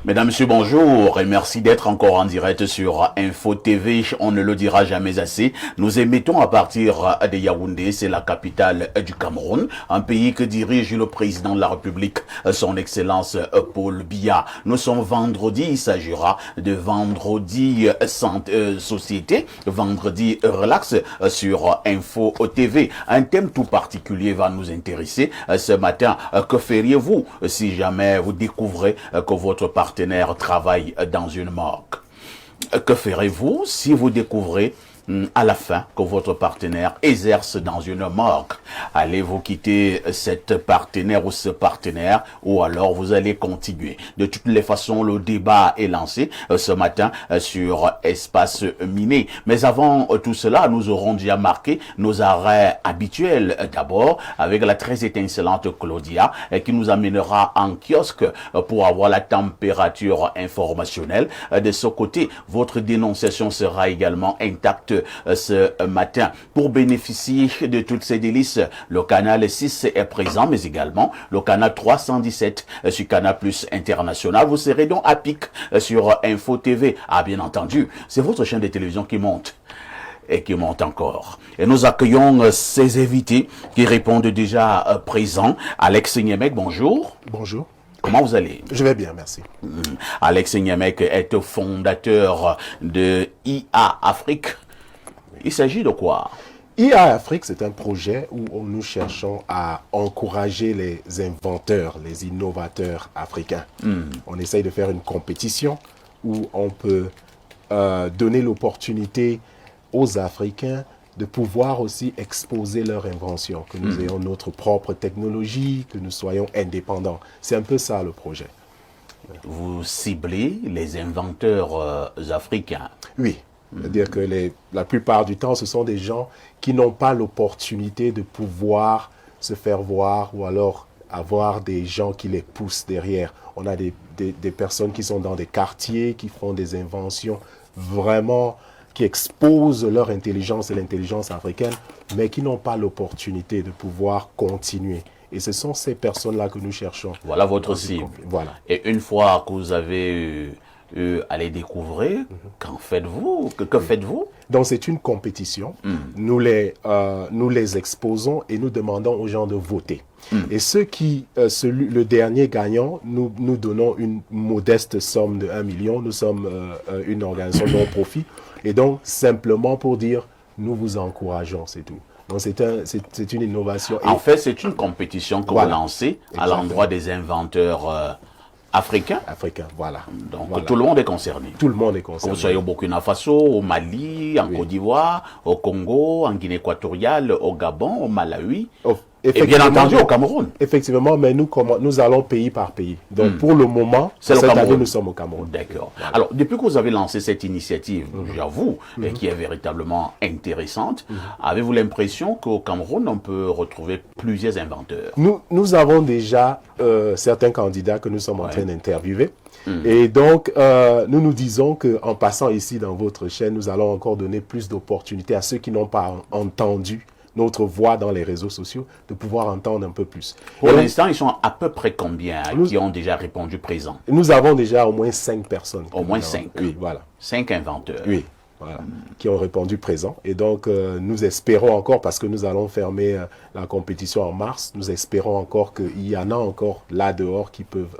Mesdames, Messieurs, bonjour et merci d'être encore en direct sur Info TV. On ne le dira jamais assez. Nous émettons à partir de Yaoundé, c'est la capitale du Cameroun, un pays que dirige le président de la République, son Excellence Paul Biya. Nous sommes vendredi, il s'agira de vendredi société, vendredi relax sur Info TV. Un thème tout particulier va nous intéresser ce matin. Que feriez-vous si jamais vous découvrez que votre partenaire travaille dans une morgue? Que ferez-vous si vous découvrez à la fin que votre partenaire exerce dans une morgue? Allez-vous quitter cette partenaire ou ce partenaire ou alors vous allez continuer? De toutes les façons, le débat est lancé ce matin sur Espace Miné. Mais avant tout cela, nous aurons déjà marqué nos arrêts habituels. D'abord, avec la très étincelante Claudia qui nous amènera en kiosque pour avoir la température informationnelle. De ce côté, votre dénonciation sera également intacte ce matin. Pour bénéficier de toutes ces délices, le canal 6 est présent, mais également le canal 317 sur Canal Plus International. Vous serez donc à pic sur Info TV. Ah, bien entendu, c'est votre chaîne de télévision qui monte et qui monte encore. Et nous accueillons ces invités qui répondent déjà présents. Alex Niemek, bonjour. Bonjour. Comment vous allez? Je vais bien, merci. Alex Niemek est fondateur de IA Afrique. Il s'agit de quoi? IA Afrique, c'est un projet où nous cherchons à encourager les inventeurs, les innovateurs africains. On essaye de faire une compétition où on peut donner l'opportunité aux Africains de pouvoir aussi exposer leur invention, que nous ayons notre propre technologie, que nous soyons indépendants. C'est un peu ça le projet. Vous ciblez les inventeurs africains? Oui. C'est-à-dire que la plupart du temps, ce sont des gens qui n'ont pas l'opportunité de pouvoir se faire voir ou alors avoir des gens qui les poussent derrière. On a des personnes qui sont dans des quartiers, qui font des inventions vraiment, qui exposent leur intelligence et l'intelligence africaine, mais qui n'ont pas l'opportunité de pouvoir continuer. Et ce sont ces personnes-là que nous cherchons. Voilà votre cible. Voilà. Et une fois que vous avez à les découvrir, qu'en faites-vous? Que faites-vous? Donc c'est une compétition. Nous les exposons et nous demandons aux gens de voter. Et le dernier gagnant, nous donnons une modeste somme de 1 million. Nous sommes une organisation non-profit. Et donc simplement pour dire, nous vous encourageons, c'est tout. Donc c'est une innovation. En fait, c'est une compétition que vous lancez à l'endroit des inventeurs africains. Africains, voilà. Donc tout le monde est concerné. Tout le monde est concerné. Que vous soyez au Burkina Faso, au Mali, en Côte d'Ivoire, au Congo, en Guinée équatoriale, au Gabon, au Malawi. Et bien entendu au Cameroun. Effectivement, mais nous allons pays par pays. Donc pour le moment, cette année, nous sommes au Cameroun. D'accord. Voilà. Alors, depuis que vous avez lancé cette initiative, j'avoue, qui est véritablement intéressante, avez-vous l'impression qu'au Cameroun, on peut retrouver plusieurs inventeurs? Nous avons déjà certains candidats que nous sommes en train d'interviewer. Et donc, nous disons qu'en passant ici dans votre chaîne, nous allons encore donner plus d'opportunités à ceux qui n'ont pas entendu notre voix dans les réseaux sociaux, de pouvoir entendre un peu plus. Pour l'instant, ils sont à peu près combien qui ont déjà répondu présent? Nous avons déjà au moins 5 personnes. Au moins 5? Oui, voilà. 5 inventeurs? Oui, voilà, qui ont répondu présent. Et donc, nous espérons encore, parce que nous allons fermer la compétition en mars, nous espérons encore qu'il y en a encore là dehors qui peuvent...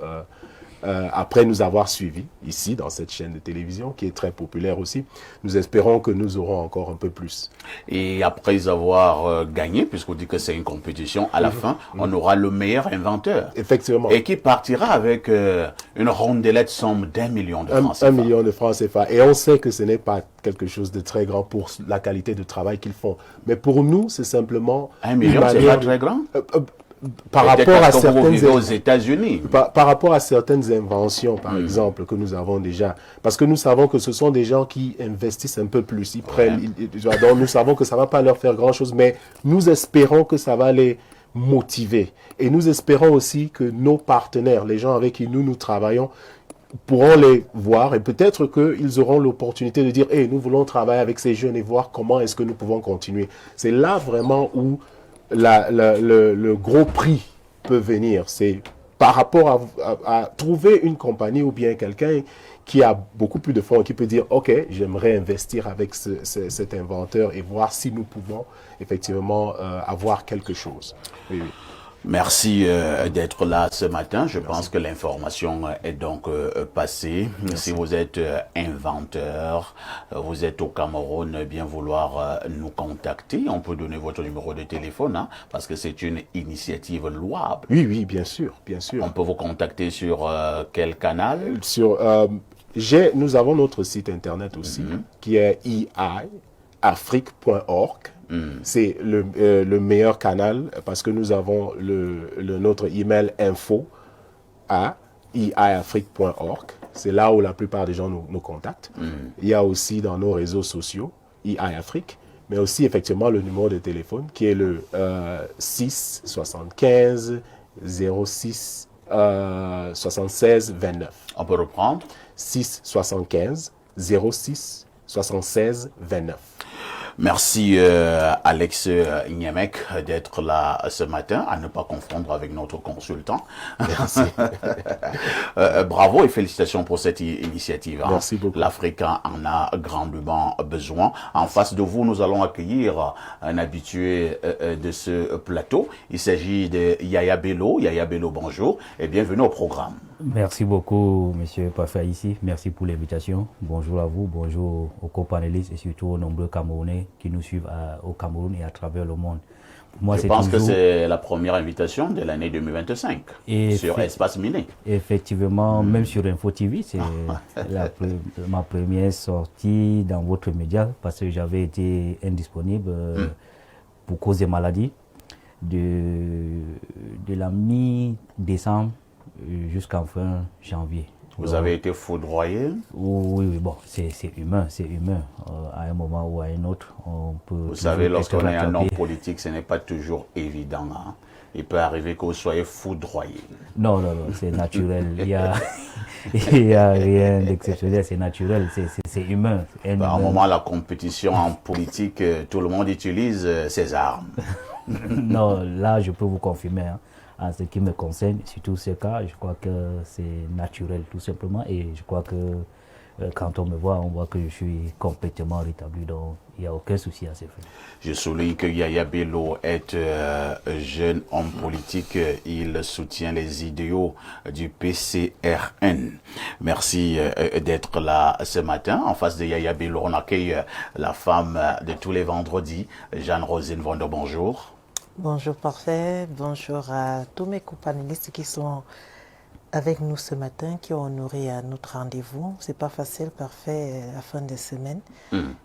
après nous avoir suivis ici dans cette chaîne de télévision qui est très populaire aussi, nous espérons que nous aurons encore un peu plus. Et après avoir gagné, puisqu'on dit que c'est une compétition, à la fin, on aura le meilleur inventeur. Effectivement. Et qui partira avec une rondelette somme d'1 million de francs CFA. 1 million de francs CFA. Et on sait que ce n'est pas quelque chose de très grand pour la qualité de travail qu'ils font. Mais pour nous, c'est simplement... 1 million, c'est pas très grand? Par rapport à certaines aux États-Unis. Par rapport à certaines inventions, par exemple, que nous avons déjà, parce que nous savons que ce sont des gens qui investissent un peu plus, ils prennent, donc nous savons que ça va pas leur faire grand-chose, mais nous espérons que ça va les motiver. Et nous espérons aussi que nos partenaires, les gens avec qui nous travaillons, pourront les voir et peut-être qu'ils auront l'opportunité de dire hey, nous voulons travailler avec ces jeunes et voir comment est-ce que nous pouvons continuer. C'est là vraiment où le gros prix peut venir. C'est par rapport à trouver une compagnie ou bien quelqu'un qui a beaucoup plus de fonds et qui peut dire, OK, j'aimerais investir avec cet inventeur et voir si nous pouvons effectivement avoir quelque chose. Oui, oui. Merci d'être là ce matin. Je pense que l'information est donc passée. Merci. Si vous êtes inventeur, vous êtes au Cameroun, bien vouloir nous contacter. On peut donner votre numéro de téléphone, hein, parce que c'est une initiative louable. Oui, oui, bien sûr, bien sûr. On peut vous contacter sur quel canal? Nous avons notre site internet aussi, qui est eiafrique.org. C'est le meilleur canal parce que nous avons notre email info à eiafrique.org. C'est là où la plupart des gens nous contactent. Il y a aussi dans nos réseaux sociaux, eiafrique, mais aussi effectivement le numéro de téléphone qui est le 6 75 06 76 29. On peut reprendre? 6 75 06 76 29. Merci Alex Niamek d'être là ce matin, à ne pas confondre avec notre consultant. Merci. Bravo et félicitations pour cette initiative. Hein. Merci beaucoup. L'Afrique en a grandement besoin. En face de vous, nous allons accueillir un habitué de ce plateau. Il s'agit de Yaya Bello. Yaya Bello, bonjour et bienvenue au programme. Merci beaucoup, Monsieur Parfait ici. Merci pour l'invitation. Bonjour à vous, bonjour aux co-panélistes et surtout aux nombreux Camerounais qui nous suivent au Cameroun et à travers le monde. Moi, je pense que c'est la première invitation de l'année 2025 sur Espace Miné. Effectivement, même sur Info TV, c'est ma première sortie dans votre média parce que j'avais été indisponible pour cause des maladies de la mi-décembre jusqu'en fin janvier. Vous avez été foudroyé? Oui, bon, c'est humain, c'est humain. À un moment ou à un autre, on peut... Vous savez, lorsqu'on est un homme politique, ce n'est pas toujours évident. Hein. Il peut arriver que vous soyez foudroyé. Non, c'est naturel. Il y a rien d'exceptionnel, c'est naturel, c'est humain. À un moment, la compétition en politique, tout le monde utilise ses armes. Non, là, je peux vous confirmer. Hein. En ce qui me concerne, surtout ce cas, je crois que c'est naturel tout simplement et je crois que quand on me voit, on voit que je suis complètement rétabli, donc il n'y a aucun souci à ce fait. Je souligne que Yaya Bello est jeune homme politique, il soutient les idéaux du PCRN. Merci d'être là ce matin. En face de Yaya Bello, on accueille la femme de tous les vendredis, Jeanne-Rosine Vondo, bonjour. Bonjour Parfait, bonjour à tous mes co-panélistes qui sont avec nous ce matin, qui ont honoré à notre rendez-vous. C'est pas facile, Parfait, à la fin de semaine.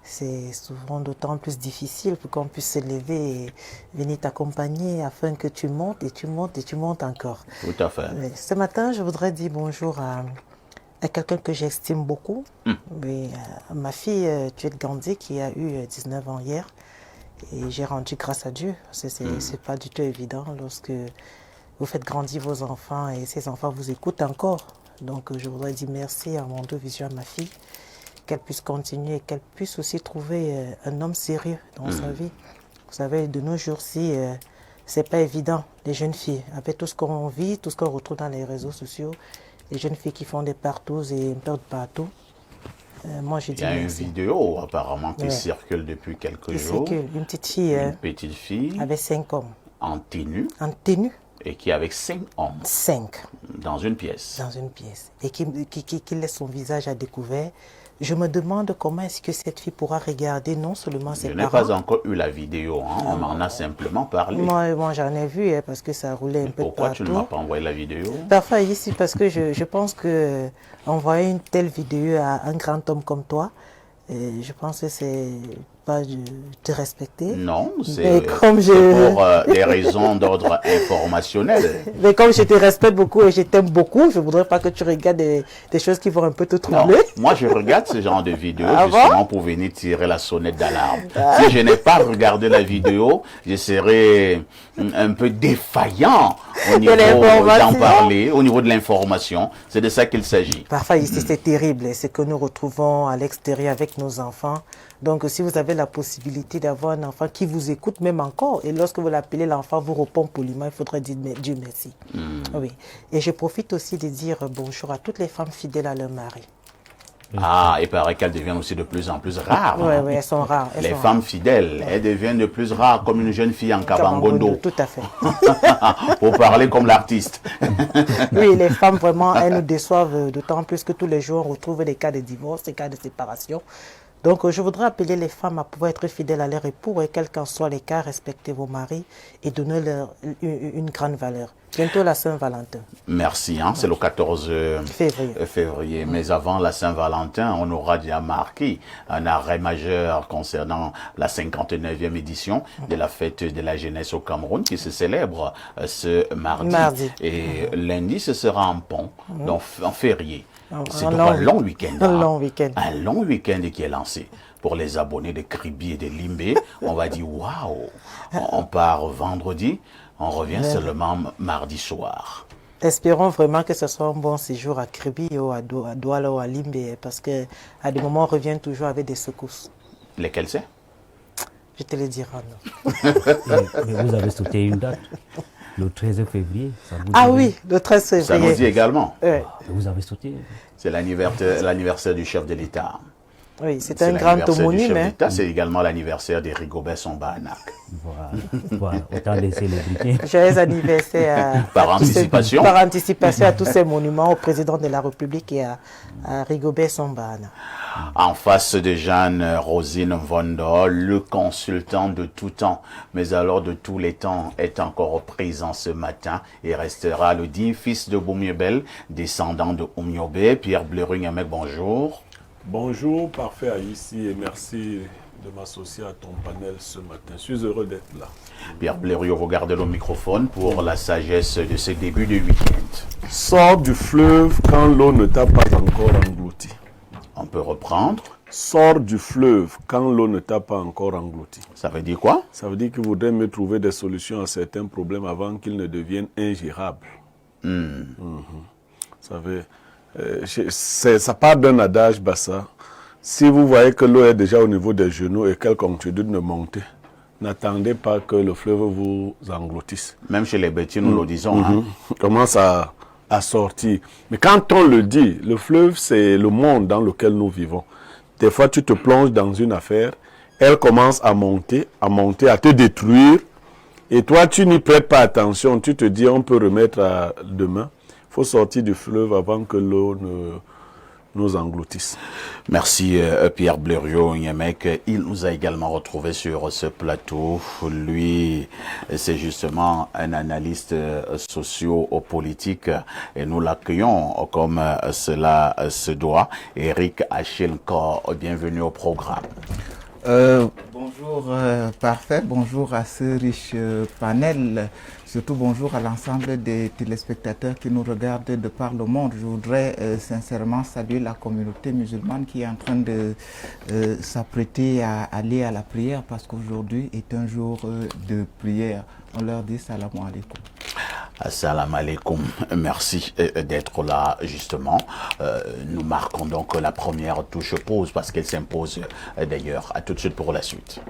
C'est souvent d'autant plus difficile pour qu'on puisse se lever et venir t'accompagner afin que tu montes et tu montes et tu montes encore. Tout à fait. Mais ce matin, je voudrais dire bonjour à quelqu'un que j'estime beaucoup. À ma fille, Tuette Gandhi, qui a eu 19 ans hier. Et j'ai rendu grâce à Dieu. C'est pas du tout évident lorsque vous faites grandir vos enfants et ces enfants vous écoutent encore. Donc je voudrais dire merci à mon Vision, à ma fille, qu'elle puisse continuer, qu'elle puisse aussi trouver un homme sérieux dans sa vie. Vous savez, de nos jours-ci, c'est pas évident, les jeunes filles, avec tout ce qu'on vit, tout ce qu'on retrouve dans les réseaux sociaux, les jeunes filles qui font des partous et un peu de partout. Moi, je dis il y a une vidéo apparemment qui circule depuis quelques jours. Une petite fille. Une petite fille. Avec 5 hommes. En tenue. En tenue. Et qui est avec 5 hommes. 5. Dans une pièce. Dans une pièce. Et qui laisse son visage à découvert. Je me demande comment est-ce que cette fille pourra regarder non seulement ses parents. Je n'ai pas encore eu la vidéo, hein. On m'en a simplement parlé. Moi j'en ai vu parce que ça roulait un peu partout. Pourquoi tu ne m'as pas envoyé la vidéo? Parfois ici, parce que je pense que envoyer une telle vidéo à un grand homme comme toi, je pense que c'est pas de te respecter. Non, c'est pour des raisons d'ordre informationnel. Mais comme je te respecte beaucoup et je t'aime beaucoup, je ne voudrais pas que tu regardes des choses qui vont un peu te troubler. Non, moi je regarde ce genre de vidéo justement pour venir tirer la sonnette d'alarme. Si je n'ai pas regardé la vidéo, je serais un peu défaillant au niveau d'en parler, au niveau de l'information. C'est de ça qu'il s'agit. Parfois ici c'est terrible, c'est que nous retrouvons à l'extérieur avec nos enfants. Donc si vous avez la possibilité d'avoir un enfant qui vous écoute même encore. Et lorsque vous l'appelez, l'enfant vous répond poliment, il faudrait dire Dieu merci. Oui. Et je profite aussi de dire bonjour à toutes les femmes fidèles à leur mari. Ah, il paraît qu'elles deviennent aussi de plus en plus rares. Oui, oui, elles sont rares. Les femmes fidèles, elles deviennent de plus rares, comme une jeune fille en Kabangondo. Tout à fait. Pour parler comme l'artiste. Oui, les femmes, vraiment, elles nous déçoivent d'autant plus que tous les jours, on retrouve des cas de divorce, des cas de séparation. Donc, je voudrais appeler les femmes à pouvoir être fidèles à leur époux et quel qu'en soit les cas, respecter vos maris et donner leur une grande valeur. Bientôt la Saint-Valentin. Merci, hein, c'est le 14 février. Mais avant la Saint-Valentin, on aura déjà marqué un arrêt majeur concernant la 59e édition de la fête de la jeunesse au Cameroun qui se célèbre ce mardi. Et lundi, ce sera un pont, donc en férié. C'est donc un long week-end. Un long week-end qui est lancé. Pour les abonnés de Kribi et de Limbe, on va dire waouh, on part vendredi, on revient seulement mardi soir. Espérons vraiment que ce soit un bon séjour à Kribi ou à Douala ou à Limbe, parce qu'à des moments, on revient toujours avec des secousses. Lesquelles c'est? Je te le dirai. Mais vous avez sauté une date. Le 13 février. Oui, le 13 février. Ça nous dit également. Vous avez sauté. C'est l'anniversaire du chef de l'État. Oui, c'est un grand homonyme. C'est également l'anniversaire de Rigobert Sambana. Voilà, autant les célébrités. Joyeux anniversaire par anticipation. Par anticipation à tous ces monuments au président de la République et à Rigobert Sambana. En face de Jeanne Rosine Vondo, le consultant de tout temps, mais alors de tous les temps, est encore présent ce matin et restera le digne fils de Boumiebel, descendant de Oumiobe. Pierre Bleuring-Amek, bonjour. Bonjour, parfait ici et merci de m'associer à ton panel ce matin. Je suis heureux d'être là. Pierre Blériot, vous gardez le microphone pour la sagesse de ce début de week-end. Sors du fleuve quand l'eau ne t'a pas encore englouti. On peut reprendre. Sors du fleuve quand l'eau ne t'a pas encore englouti. Ça veut dire quoi? Ça veut dire qu'il faudrait me trouver des solutions à certains problèmes avant qu'ils ne deviennent ingérables. Ça part d'un adage bassa. Si vous voyez que l'eau est déjà au niveau des genoux et qu'elle continue de monter, n'attendez pas que le fleuve vous engloutisse. Même chez les bêtises, nous le disons. Commence à sortir. Mais quand on le dit, le fleuve, c'est le monde dans lequel nous vivons. Des fois, tu te plonges dans une affaire, elle commence à monter, à te détruire. Et toi, tu n'y prêtes pas attention. Tu te dis, on peut remettre à demain. Il faut sortir du fleuve avant que l'eau ne nous engloutisse. Merci Pierre Blériot-Nyemek. Il nous a également retrouvés sur ce plateau. Lui, c'est justement un analyste socio-politique et nous l'accueillons comme cela se doit. Eric Achelko, bienvenue au programme. Bonjour Parfait, bonjour à ce riche panel, surtout bonjour à l'ensemble des téléspectateurs qui nous regardent de par le monde. Je voudrais sincèrement saluer la communauté musulmane qui est en train de s'apprêter à aller à la prière parce qu'aujourd'hui est un jour de prière. On leur dit salam alaikum. Assalamu alaikum, merci d'être là justement. Nous marquons donc la première touche pause parce qu'elle s'impose d'ailleurs. À tout de suite pour la suite.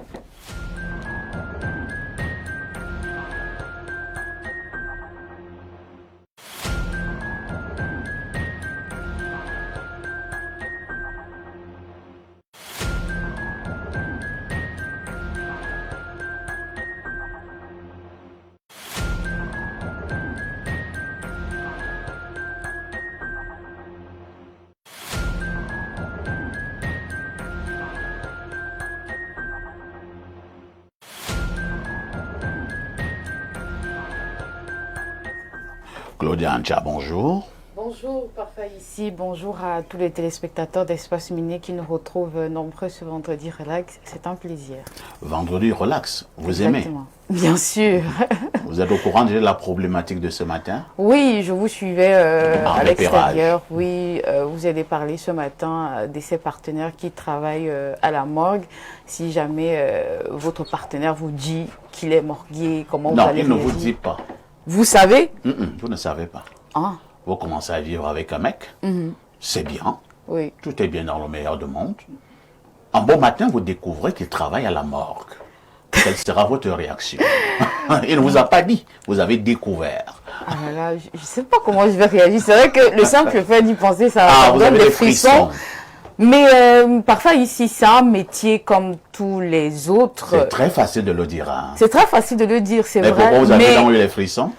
Claudia Ancha, bonjour. Bonjour, Parfait ici. Bonjour à tous les téléspectateurs d'Espace Minier qui nous retrouvent nombreux ce vendredi relax. C'est un plaisir. Vendredi relax, vous Exactement. Aimez? Bien sûr. Vous êtes au courant de la problématique de ce matin? Oui, je vous suivais à l'extérieur. Oui, vous avez parlé ce matin de ces partenaires qui travaillent à la morgue. Si jamais votre partenaire vous dit qu'il est morgué, comment vous allez réagir? Non, il ne vous dit pas. Vous savez? Vous ne savez pas. Ah. Vous commencez à vivre avec un mec, c'est bien, oui. Tout est bien dans le meilleur du monde. un bon matin, vous découvrez qu'il travaille à la morgue. Quelle sera votre réaction? Il ne vous a pas dit, vous avez découvert. Ah là là, je ne sais pas comment je vais réagir. C'est vrai que le simple fait d'y penser, ça vous donne avez des des frissons. Mais parfois ici, c'est un métier comme tous les autres. C'est très facile de le dire. Hein. C'est très facile de le dire, c'est Mais vrai. pourquoi vous avez donc eu les frissons?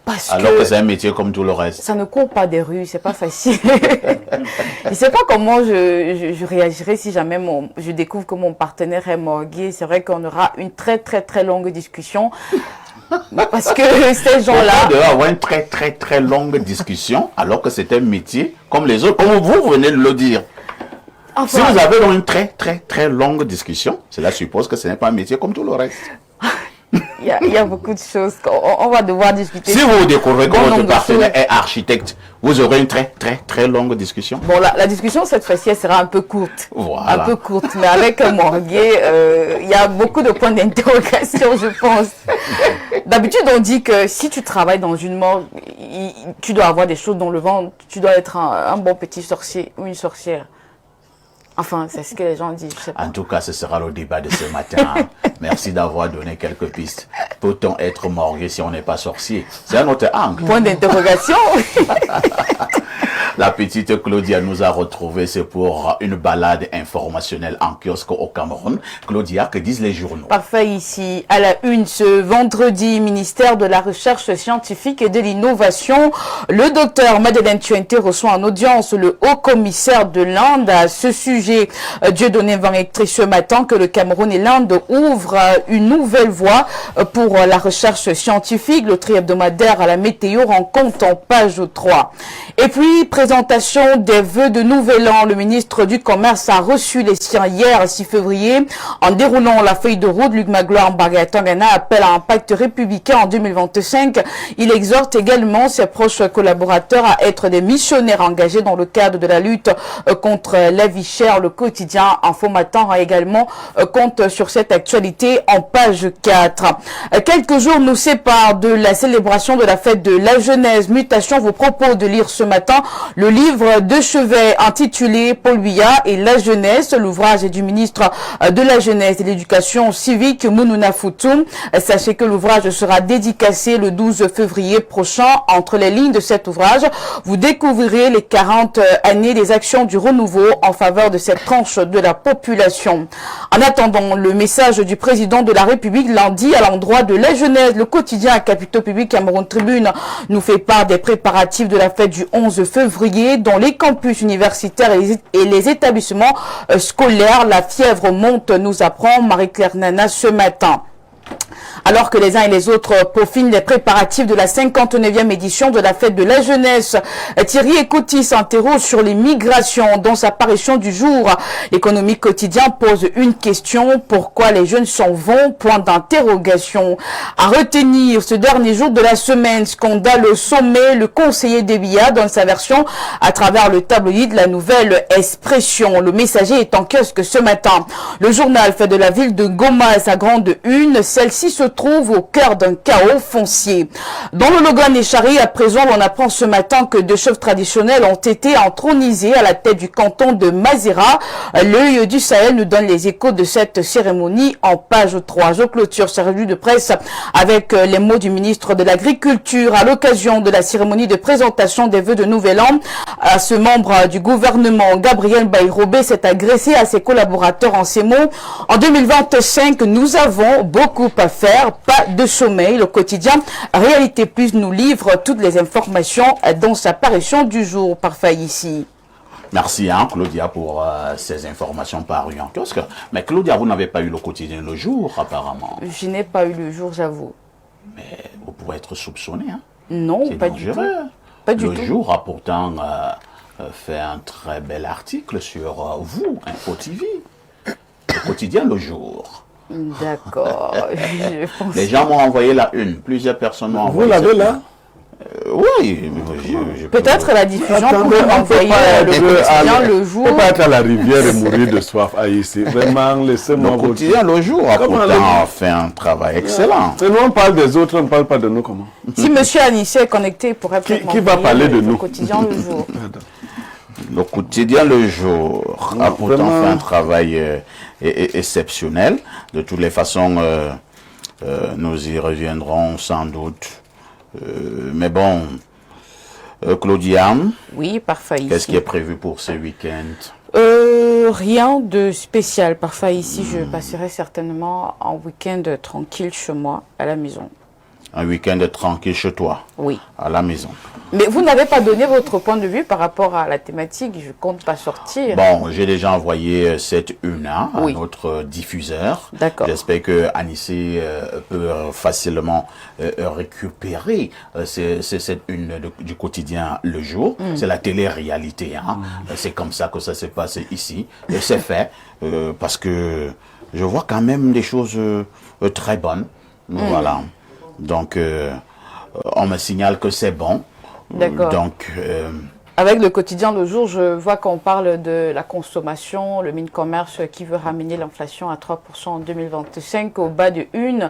Parce alors que c'est un métier comme tout le reste. Ça ne court pas des rues, c'est pas facile. Je ne sais pas comment je réagirais si jamais je découvre que mon partenaire est morgué. C'est vrai qu'on aura une très très très longue discussion. Parce que ces gens-là... On doit avoir une très très très longue discussion alors que c'est un métier comme les autres, comme vous venez de le dire. Enfin, si vous avez donc une très très très longue discussion, cela suppose que ce n'est pas un métier comme tout le reste. Il y a beaucoup de choses qu'on va devoir discuter. Si vous découvrez que votre partenaire est architecte, vous aurez une très très très longue discussion. Bon, la discussion cette fois-ci, elle sera un peu courte. Voilà. Un peu courte, mais avec un morgué, il y a beaucoup de points d'interrogation, je pense. D'habitude, on dit que si tu travailles dans une morgue, tu dois avoir des choses dans le ventre, tu dois être un bon petit sorcier ou une sorcière. Enfin, c'est ce que les gens disent. Je sais pas. En tout cas, ce sera le débat de ce matin. Merci d'avoir donné quelques pistes. Peut-on être morgué si on n'est pas sorcier? C'est un autre angle. Point d'interrogation. La petite Claudia nous a retrouvés, c'est pour une balade informationnelle en kiosque au Cameroun. Claudia, que disent les journaux? Parfait, ici, à la une, ce vendredi, ministère de la Recherche scientifique et de l'Innovation, le docteur Madeleine Tuente reçoit en audience le haut-commissaire de l'Inde à ce sujet. Dieudonné Van Hectré ce matin que le Cameroun et l'Inde ouvrent une nouvelle voie pour la recherche scientifique. Le tri-hebdomadaire à la météo rend compte en page 3. Et puis, présentation des vœux de Nouvel An. Le ministre du Commerce a reçu les siens hier, 6 février. En déroulant la feuille de route, Luc Magloire Mbargaya-Tangana appelle à un pacte républicain en 2025. Il exhorte également ses proches collaborateurs à être des missionnaires engagés dans le cadre de la lutte contre la vie chère. Le quotidien Info Matin a également compte sur cette actualité en page 4. Quelques jours nous séparent de la célébration de la fête de la jeunesse. Mutation vous propose de lire ce matin le livre de chevet intitulé Paul Biya et la jeunesse. L'ouvrage est du ministre de la Jeunesse et de l'Éducation civique, Mounouna Foutoum. Sachez que l'ouvrage sera dédicacé le 12 février prochain. Entre les lignes de cet ouvrage, vous découvrirez les 40 années des actions du renouveau en faveur de cette tranche de la population. En attendant, le message du président de la République lundi à l'endroit de la jeunesse. Le quotidien à Capitaux Public Cameroun Tribune nous fait part des préparatifs de la fête du 11 février dans les campus universitaires et les établissements scolaires. La fièvre monte, nous apprend Marie-Claire Nana ce matin. Alors que les uns et les autres peaufinent les préparatifs de la 59e édition de la fête de la jeunesse, Thierry Ekouti s'interroge sur les migrations. Dans sa parution du jour, L'économie quotidien pose une question: pourquoi les jeunes s'en vont? Point d'interrogation. À retenir ce dernier jour de la semaine, scandale au sommet, le conseiller Debia donne sa version à travers le tabloïd La Nouvelle Expression. Le Messager est en kiosque ce matin. Le journal fait de la ville de Goma sa grande une. Celle-ci se trouve au cœur d'un chaos foncier. Dans le Logan Échari, à présent, on apprend ce matin que deux chefs traditionnels ont été intronisés à la tête du canton de Mazira. L'œil du Sahel nous donne les échos de cette cérémonie en page 3. Je clôture sa revue de presse avec les mots du ministre de l'Agriculture à l'occasion de la cérémonie de présentation des vœux de Nouvel An. À ce membre du gouvernement, Gabriel Bayrobé, s'est agressé à ses collaborateurs en ces mots: en 2025, nous avons beaucoup à faire, pas de sommeil. Le quotidien Réalité Plus nous livre toutes les informations dans sa parution du jour. Parfait ici. Merci Claudia pour ces informations parues en kiosque. Mais Claudia, vous n'avez pas eu le quotidien Le Jour apparemment. Je n'ai pas eu Le Jour, j'avoue. Mais vous pouvez être soupçonné. Non, pas dangereux. du tout. Pas du tout. Le Jour a pourtant fait un très bel article sur vous, Info TV. Le quotidien Le Jour. D'accord. Les gens m'ont envoyé la une. Plusieurs personnes m'ont envoyé. Vous l'avez là? Oui. Peut-être la diffusion pourrait envoyer le quotidien Le Jour. On peut pas être à la rivière et mourir de soif à ici. Vraiment, laissez-moi Le quotidien Le Jour a pourtant fait un travail excellent. Et nous, on parle des autres, on ne parle pas de nous comment? Si M. Anissé est connecté, il pourrait peut-être Qui va parler de nous? Le quotidien Le Jour. Le quotidien Le Jour a pourtant vraiment fait un travail exceptionnel. De toutes les façons, nous y reviendrons sans doute. Mais bon, Claudia, Oui, parfait ici. qu'est-ce qui est prévu pour ce week-end? Rien de spécial. Parfois ici, je passerai certainement un week-end tranquille chez moi, à la maison. Un week-end tranquille chez toi, Oui. à la maison. Mais vous n'avez pas donné votre point de vue par rapport à la thématique. Je compte pas sortir. Bon, j'ai déjà envoyé cette une-là à Oui. notre diffuseur. D'accord. J'espère que Anissé peut facilement récupérer cette une du quotidien Le Jour. C'est la télé-réalité. Hein. C'est comme ça que ça se passe ici. Et c'est fait parce que je vois quand même des choses très bonnes. Voilà. Donc, on me signale que c'est bon. D'accord. Donc, Avec le quotidien Le Jour, je vois qu'on parle de la consommation, le Mincommerce qui veut ramener l'inflation à 3% en 2025 au bas de une.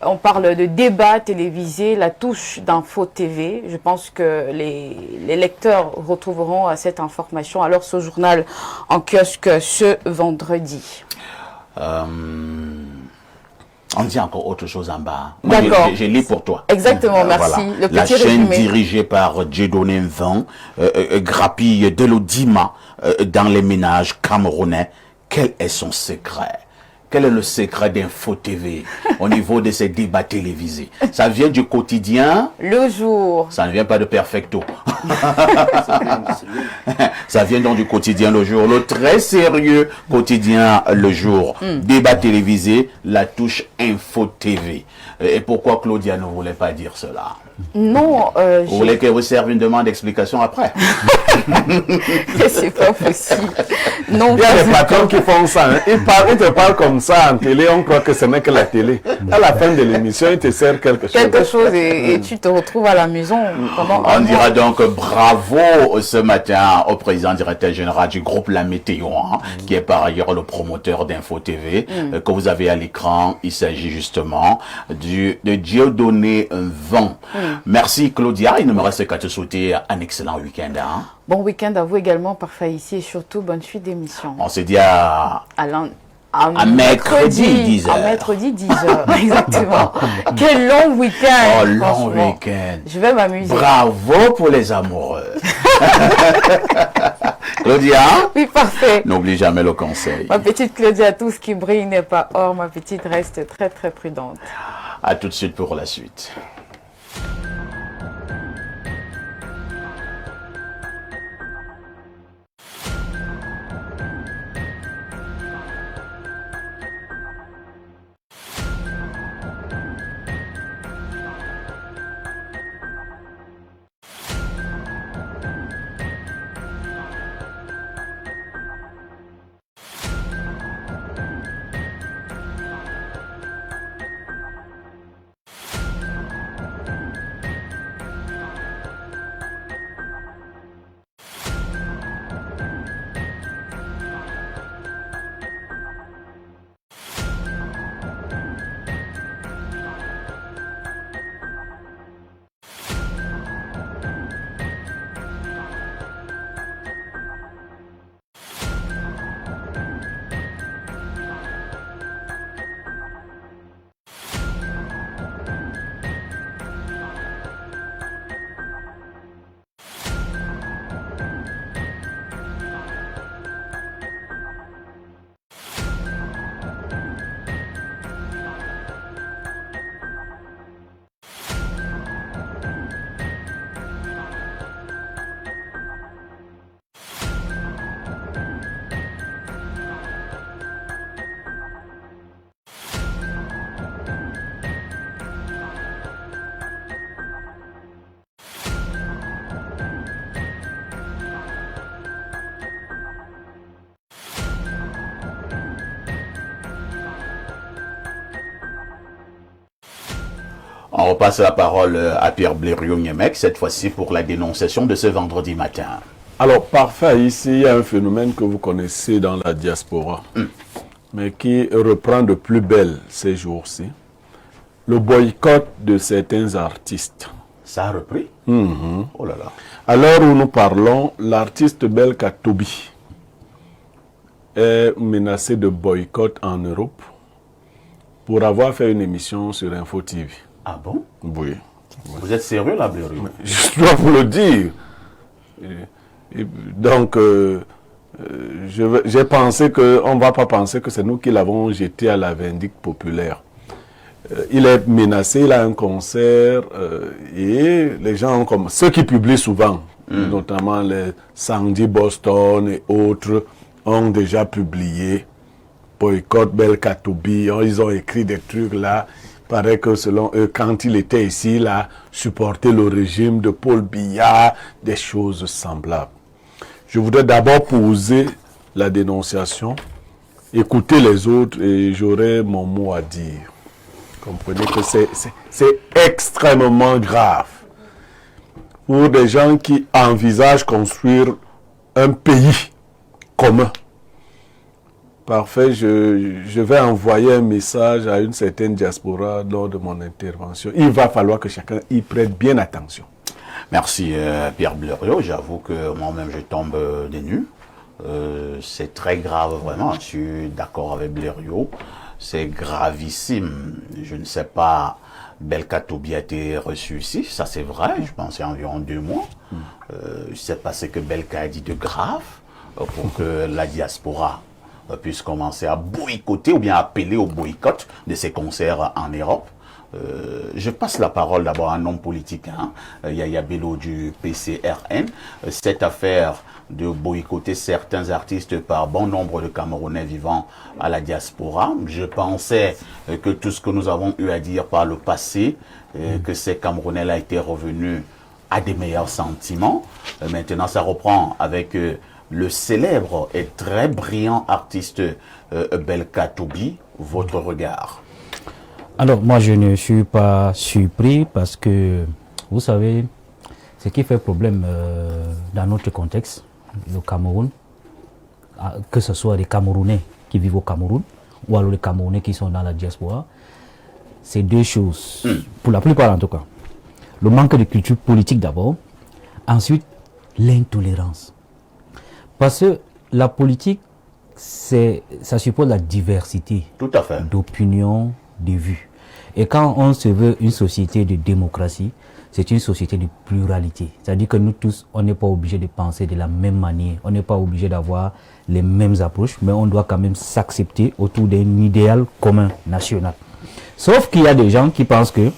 On parle de débat télévisé, la touche d'Info TV. Je pense que les lecteurs retrouveront cette information à leur ce journal en kiosque ce vendredi. On dit encore autre chose en bas. D'accord. Je lis pour toi. Exactement, merci. Le petit La chaîne résumé. dirigée par Dieudonné Mvan grappille de l'audimat dans les ménages camerounais. Quel est son secret? Quel est le secret d'Info TV au niveau de ces débats télévisés? Ça vient du quotidien, Le Jour. ça ne vient pas de Perfecto. Ça vient donc du quotidien Le Jour, le très sérieux quotidien Le Jour. Débat télévisé, la touche Info TV. Et pourquoi Claudia ne voulait pas dire cela? Non, Vous voulez qu'elle vous serve une demande d'explication après? c'est pas possible. Non, Il y a des patrons qui font ça. Hein. Ils te parlent comme ça en télé, on croit que ce n'est que la télé. À la fin de l'émission, ils te servent quelque chose. quelque chose et tu te retrouves à la maison pendant un On mois. dira donc bravo ce matin au président directeur général du groupe La Météo, hein, qui est par ailleurs le promoteur d'Info TV, que vous avez à l'écran. Il s'agit justement de Dieudonné Mvan. Merci Claudia, il ne me reste qu'à te souhaiter un excellent week-end. Hein. Bon week-end à vous également, parfait ici et surtout bonne suite d'émission. On se dit à mercredi, 10h. À mercredi 10h, exactement. Quel long week-end. Oh, long franchement. week-end. Je vais m'amuser. Bravo pour les amoureux. Claudia, Oui, parfait. n'oublie jamais le conseil. Ma petite Claudia, tout ce qui brille n'est pas or. Ma petite reste très très prudente. À tout de suite pour la suite. On repasse la parole à Pierre Blériot-Niemek, cette fois-ci pour la dénonciation de ce vendredi matin. Alors, parfait, ici, il y a un phénomène que vous connaissez dans la diaspora, mais qui reprend de plus belle ces jours-ci. Le boycott de certains artistes. Ça a repris. Oh là là. À l'heure où nous parlons, l'artiste Belka Tobi est menacé de boycott en Europe pour avoir fait une émission sur Info TV. Ah bon? Oui. Vous êtes sérieux là, Blériot? Je dois vous le dire. Donc, j'ai pensé qu'on ne va pas penser que c'est nous qui l'avons jeté à la vindicte populaire. Il est menacé, il a un concert et les gens, comme ceux qui publient souvent, notamment les Sandy Boston et autres, ont déjà publié boycott Belka Tobi. Ils ont écrit des trucs là. Il paraît que selon eux, quand il était ici, il a supporté le régime de Paul Biya, des choses semblables. Je voudrais d'abord poser la dénonciation, écouter les autres et j'aurai mon mot à dire. Comprenez que c'est extrêmement grave pour des gens qui envisagent construire un pays commun. Parfait, je vais envoyer un message à une certaine diaspora lors de mon intervention. Il va falloir que chacun y prête bien attention. Merci Pierre Blériot. J'avoue que moi-même je tombe des nues. C'est très grave vraiment. Je suis d'accord avec Blériot. C'est gravissime. Je ne sais pas, Belka Tobi a été reçu ici. Ça c'est vrai. Je pense il y a environ 2 mois. Je ne sais pas ce que Belka a dit de grave pour que la diaspora puisse commencer à boycotter ou bien appeler au boycott de ces concerts en Europe. Je passe la parole d'abord à un homme politique, Yaya Bello du PCRN. Cette affaire de boycotter certains artistes par bon nombre de Camerounais vivant à la diaspora, je pensais que tout ce que nous avons eu à dire par le passé, que ces Camerounais-là étaient revenus à des meilleurs sentiments. Maintenant, ça reprend avec le célèbre et très brillant artiste Belka Tobi. Votre regard? Alors, moi, je ne suis pas surpris parce que, vous savez, ce qui fait problème dans notre contexte, le Cameroun, que ce soit les Camerounais qui vivent au Cameroun ou alors les Camerounais qui sont dans la diaspora, c'est 2 choses, pour la plupart en tout cas. Le manque de culture politique d'abord, ensuite l'intolérance. Parce que la politique, ça suppose la diversité d'opinions, de vues. Et quand on se veut une société de démocratie, c'est une société de pluralité. C'est-à-dire que nous tous, on n'est pas obligé de penser de la même manière, on n'est pas obligé d'avoir les mêmes approches, mais on doit quand même s'accepter autour d'un idéal commun national. Sauf qu'il y a des gens qui pensent que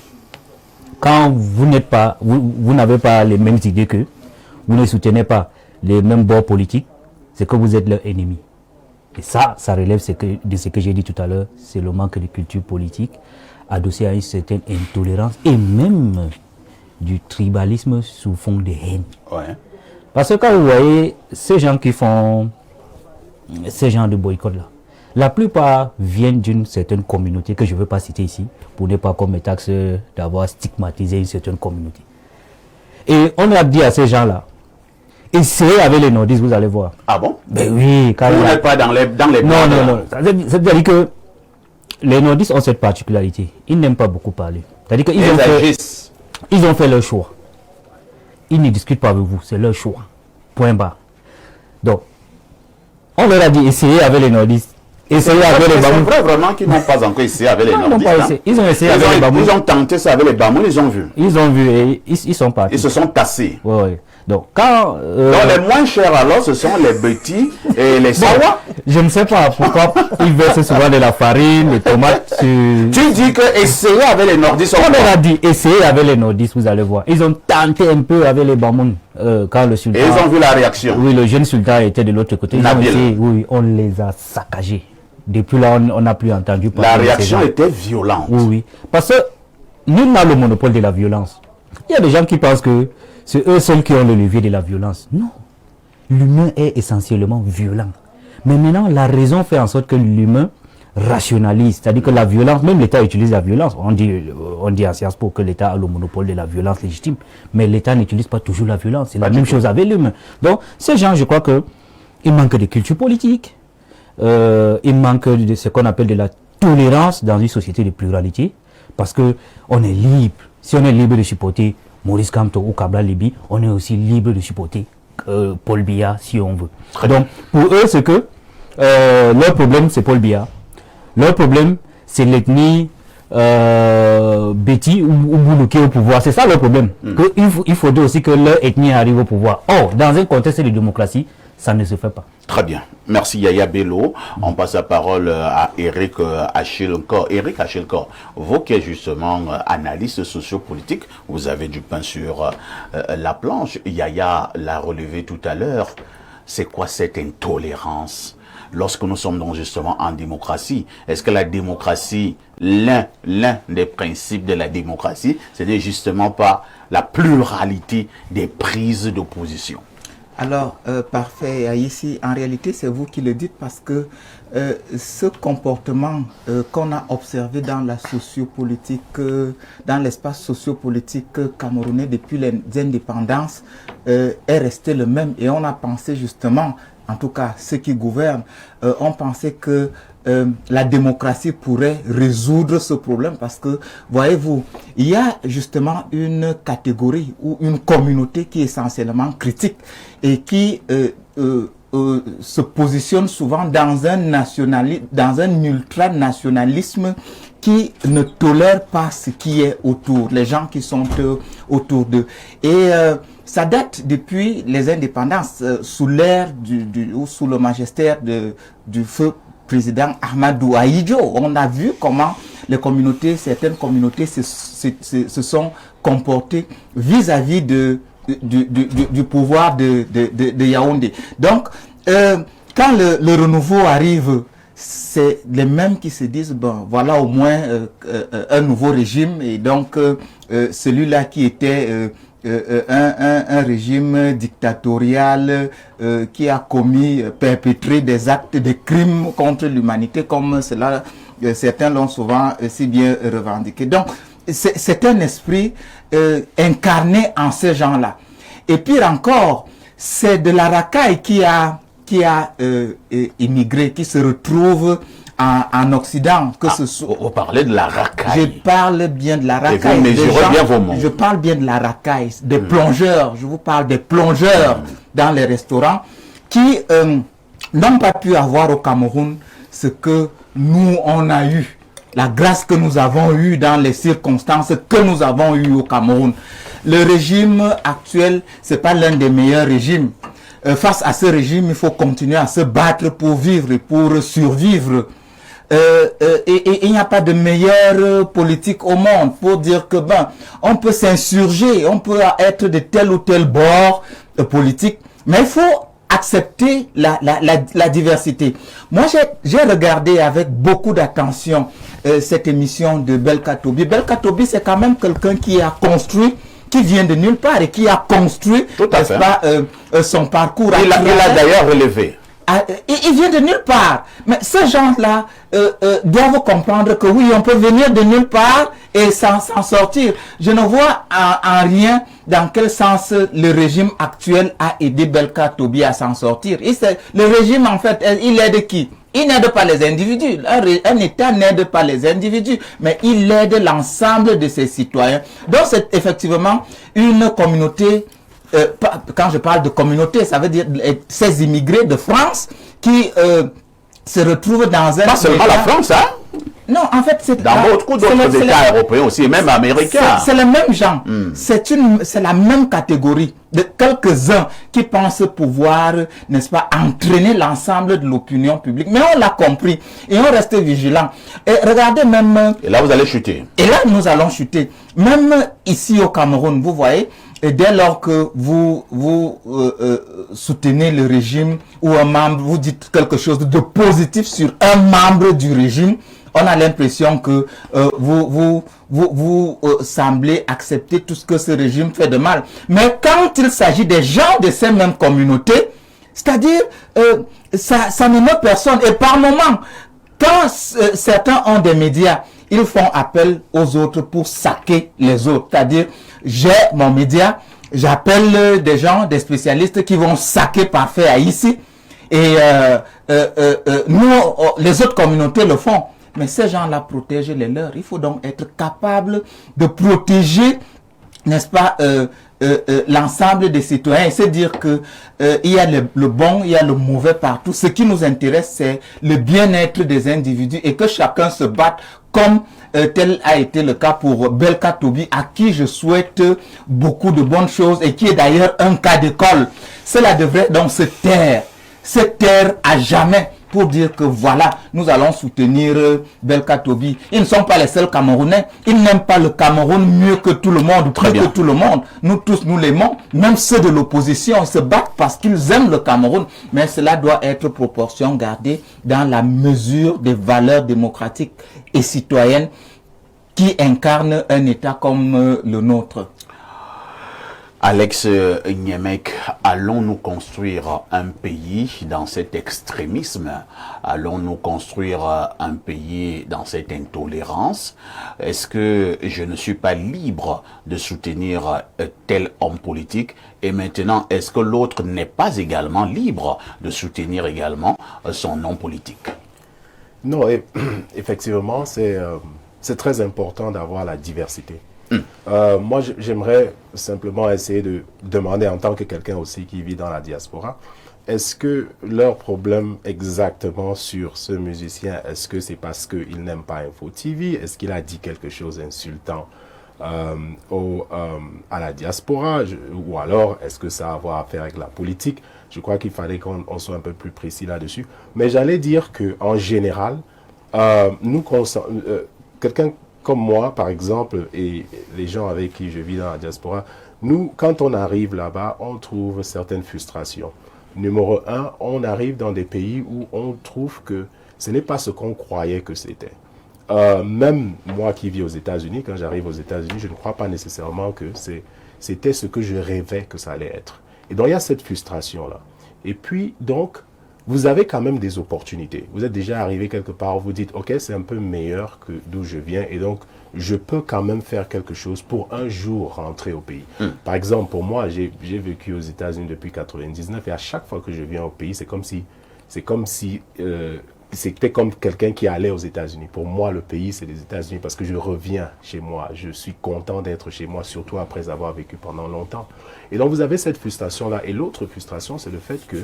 quand vous n'êtes pas, vous n'avez pas les mêmes idées qu'eux, vous ne soutenez pas les mêmes bords politiques, c'est que vous êtes leur ennemi. Et ça relève de ce que j'ai dit tout à l'heure, c'est le manque de culture politique, adossé à une certaine intolérance et même du tribalisme sous fond de haine. Ouais. Parce que quand vous voyez ces gens qui font ces gens de boycott-là, la plupart viennent d'une certaine communauté que je ne veux pas citer ici, pour ne pas qu'on me taxe d'avoir stigmatisé une certaine communauté. Et on a dit à ces gens-là, essayez avec les nordistes, vous allez voir. Ah bon? Ben oui. Vous n'êtes pas dans les Non. C'est-à-dire que les nordistes ont cette particularité. Ils n'aiment pas beaucoup parler. C'est-à-dire qu'ils ont fait leur choix. Ils ne discutent pas avec vous, c'est leur choix. Point barre. Donc, on leur a dit essayez avec les nordistes. Essayez avec les Bamouns. C'est vrai vraiment qu'ils n'ont pas encore essayé avec les nordistes. Ils ont essayé avec les Bamouns. Ils ont tenté ça avec les Bamouns, ils ont vu. Ils ont vu et ils sont partis. Ils se sont tassés. Ouais. Donc, quand... Donc, les moins chers alors, ce sont les petits et les sawa. Je ne sais pas pourquoi ils versent souvent de la farine, des tomates sur... Tu dis que essayer avec les nordistes... On leur a dit, essayez avec les nordistes, vous allez voir. Ils ont tenté un peu avec les Bamouns quand le sultan... Et ils ont vu la réaction. Oui, le jeune sultan était de l'autre côté. Ils ont essayé, oui, on les a saccagés. Depuis là, on n'a plus entendu parler. La réaction était violente. Oui. Parce que nous n'a le monopole de la violence. Il y a des gens qui pensent que c'est eux seuls qui ont le levier de la violence. Non. L'humain est essentiellement violent. Mais maintenant, la raison fait en sorte que l'humain rationalise. C'est-à-dire que la violence, même l'État utilise la violence. On dit en Sciences Po que l'État a le monopole de la violence légitime. Mais l'État n'utilise pas toujours la violence. C'est la même chose avec l'humain. Donc, ces gens, je crois qu'ils manquent de culture politique. Il manque de ce qu'on appelle de la tolérance dans une société de pluralité. Parce que on est libre. Si on est libre de supporter Maurice Kamto ou Cabral Libi, on est aussi libre de supporter Paul Biya si on veut. Donc pour eux, c'est que leur problème, c'est Paul Biya. Leur problème, c'est l'ethnie Betty ou Boulouké au pouvoir. C'est ça leur problème. Il faudrait aussi que leur ethnie arrive au pouvoir. Or, dans un contexte de démocratie, ça ne se fait pas. Très bien. Merci Yaya Bello. On passe la parole à Eric Achilkor. Eric Achilkor, vous qui êtes justement analyste sociopolitique, vous avez du pain sur la planche. Yaya l'a relevé tout à l'heure. C'est quoi cette intolérance lorsque nous sommes donc justement en démocratie? Est-ce que la démocratie, l'un des principes de la démocratie, ce n'est justement pas la pluralité des prises d'opposition? Alors, parfait, ici, en réalité, c'est vous qui le dites parce que ce comportement qu'on a observé dans la sociopolitique, dans l'espace sociopolitique camerounais depuis les indépendances, est resté le même. Et on a pensé justement, en tout cas ceux qui gouvernent, ont pensé que la démocratie pourrait résoudre ce problème parce que, voyez-vous, il y a justement une catégorie ou une communauté qui est essentiellement critique et qui se positionne souvent dans un ultranationalisme qui ne tolère pas ce qui est autour, les gens qui sont autour d'eux. Et ça date depuis les indépendances, sous l'ère ou sous le magistère du feu président Ahmadou Ahidjo. On a vu comment certaines communautés se sont comportées vis-à-vis du pouvoir de Yaoundé. Donc, quand le renouveau arrive, c'est les mêmes qui se disent, bon, voilà au moins un nouveau régime. Et donc, celui-là qui était un régime dictatorial qui a perpétré des actes de crimes contre l'humanité, comme cela, certains l'ont souvent si bien revendiqué. Donc, c'est un esprit incarné en ces gens-là. Et pire encore, c'est de la racaille qui a immigré, qui se retrouve en Occident, que ce soit... Vous parlez de la racaille. Je parle bien de la racaille. Et vous mesurez bien vos mots. Je parle bien de la racaille, des plongeurs. Je vous parle des plongeurs dans les restaurants qui n'ont pas pu avoir au Cameroun ce que nous, on a eu. La grâce que nous avons eue dans les circonstances que nous avons eues au Cameroun. Le régime actuel, c'est pas l'un des meilleurs régimes. Face à ce régime, il faut continuer à se battre pour vivre et pour survivre. Et il n'y a pas de meilleure politique au monde pour dire que on peut s'insurger, on peut être de tel ou tel bord politique, mais il faut accepter la diversité. Moi, j'ai regardé avec beaucoup d'attention cette émission de Belka Tobi. Belka Tobi, c'est quand même quelqu'un qui a construit, qui vient de nulle part et qui a construit, n'est-ce pas, son parcours. Il a d'ailleurs relevé. Il vient de nulle part. Mais ces gens-là doivent comprendre que oui, on peut venir de nulle part et s'en sortir. Je ne vois en rien dans quel sens le régime actuel a aidé Belka Tobi à s'en sortir. Le régime, en fait, il aide qui? Il n'aide pas les individus. Un État n'aide pas les individus, mais il aide l'ensemble de ses citoyens. Donc, c'est effectivement une communauté. Quand je parle de communauté, ça veut dire ces immigrés de France qui se retrouvent dans un... Pas seulement la France, hein? Non, en fait, c'est... Dans beaucoup d'autres États européens aussi, et même américains. C'est les mêmes gens. C'est la même catégorie de quelques-uns qui pensent pouvoir, n'est-ce pas, entraîner l'ensemble de l'opinion publique. Mais on l'a compris et on reste vigilant. Et regardez même... Et là, vous allez chuter. Et là, nous allons chuter. Même ici au Cameroun, vous voyez... Et dès lors que vous soutenez le régime ou un membre, vous dites quelque chose de positif sur un membre du régime, on a l'impression que vous semblez accepter tout ce que ce régime fait de mal. Mais quand il s'agit des gens de ces mêmes communautés, c'est-à-dire ça ne met personne. Et par moment, quand certains ont des médias, ils font appel aux autres pour saquer les autres. C'est-à-dire, j'ai mon média, j'appelle des gens, des spécialistes qui vont saquer Parfait Haïti. Et nous, les autres communautés le font. Mais ces gens-là protègent les leurs. Il faut donc être capable de protéger n'est-ce pas, l'ensemble des citoyens, et c'est dire que il y a le bon, il y a le mauvais partout. Ce qui nous intéresse, c'est le bien-être des individus et que chacun se batte comme tel a été le cas pour Belka Tobi, à qui je souhaite beaucoup de bonnes choses et qui est d'ailleurs un cas d'école. Cela devrait donc se taire à jamais, pour dire que voilà, nous allons soutenir Belka Tobi. Ils ne sont pas les seuls Camerounais. Ils n'aiment pas le Cameroun mieux que tout le monde, plus que tout le monde. Nous tous, nous l'aimons. Même ceux de l'opposition, ils se battent parce qu'ils aiment le Cameroun. Mais cela doit être proportion gardée dans la mesure des valeurs démocratiques et citoyennes qui incarnent un État comme le nôtre. Alex Niemek, allons-nous construire un pays dans cet extrémisme? Allons-nous construire un pays dans cette intolérance? Est-ce que je ne suis pas libre de soutenir tel homme politique? Et maintenant, est-ce que l'autre n'est pas également libre de soutenir également son homme politique? Non, effectivement, c'est très important d'avoir la diversité. Moi, j'aimerais simplement essayer de demander en tant que quelqu'un aussi qui vit dans la diaspora, est-ce que leur problème exactement sur ce musicien, est-ce que c'est parce qu'il n'aime pas Info TV? Est-ce qu'il a dit quelque chose d'insultant à la diaspora? Ou alors, est-ce que ça a à voir à faire avec la politique? Je crois qu'il fallait qu'on soit un peu plus précis là-dessus. Mais j'allais dire qu'en général, quelqu'un comme moi, par exemple, et les gens avec qui je vis dans la diaspora, nous, quand on arrive là-bas, on trouve certaines frustrations. Numéro un, on arrive dans des pays où on trouve que ce n'est pas ce qu'on croyait que c'était. Même moi qui vis aux États-Unis, quand j'arrive aux États-Unis, je ne crois pas nécessairement que c'était ce que je rêvais que ça allait être. Et donc, il y a cette frustration-là. Et puis, donc, vous avez quand même des opportunités. Vous êtes déjà arrivé quelque part, vous dites, ok, c'est un peu meilleur que d'où je viens, et donc je peux quand même faire quelque chose pour un jour rentrer au pays. Par exemple, pour moi, j'ai vécu aux États-Unis depuis 1999, et à chaque fois que je viens au pays, c'était comme quelqu'un qui allait aux États-Unis. Pour moi, le pays, c'est les États-Unis parce que je reviens chez moi. Je suis content d'être chez moi, surtout après avoir vécu pendant longtemps. Et donc, vous avez cette frustration-là. Et l'autre frustration, c'est le fait que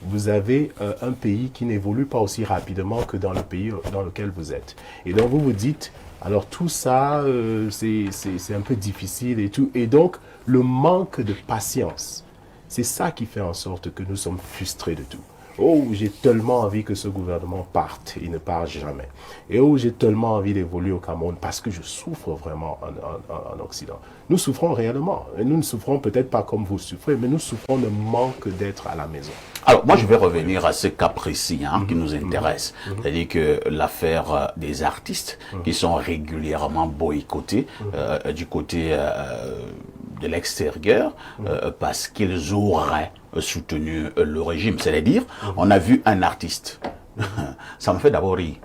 vous avez un pays qui n'évolue pas aussi rapidement que dans le pays dans lequel vous êtes. Et donc, vous vous dites, alors tout ça, c'est un peu difficile et tout. Et donc, le manque de patience, c'est ça qui fait en sorte que nous sommes frustrés de tout. Oh, j'ai tellement envie que ce gouvernement parte, il ne part jamais. Et oh, j'ai tellement envie d'évoluer au Cameroun parce que je souffre vraiment en Occident. Nous souffrons réellement. Et nous ne souffrons peut-être pas comme vous souffrez, mais nous souffrons le manque d'être à la maison. Alors, moi, je vais revenir à ce cas précis qui nous intéresse. C'est-à-dire que l'affaire des artistes qui sont régulièrement boycottés du côté de l'extérieur parce qu'ils auraient soutenu le régime. C'est-à-dire, on a vu un artiste, ça me fait d'abord rire,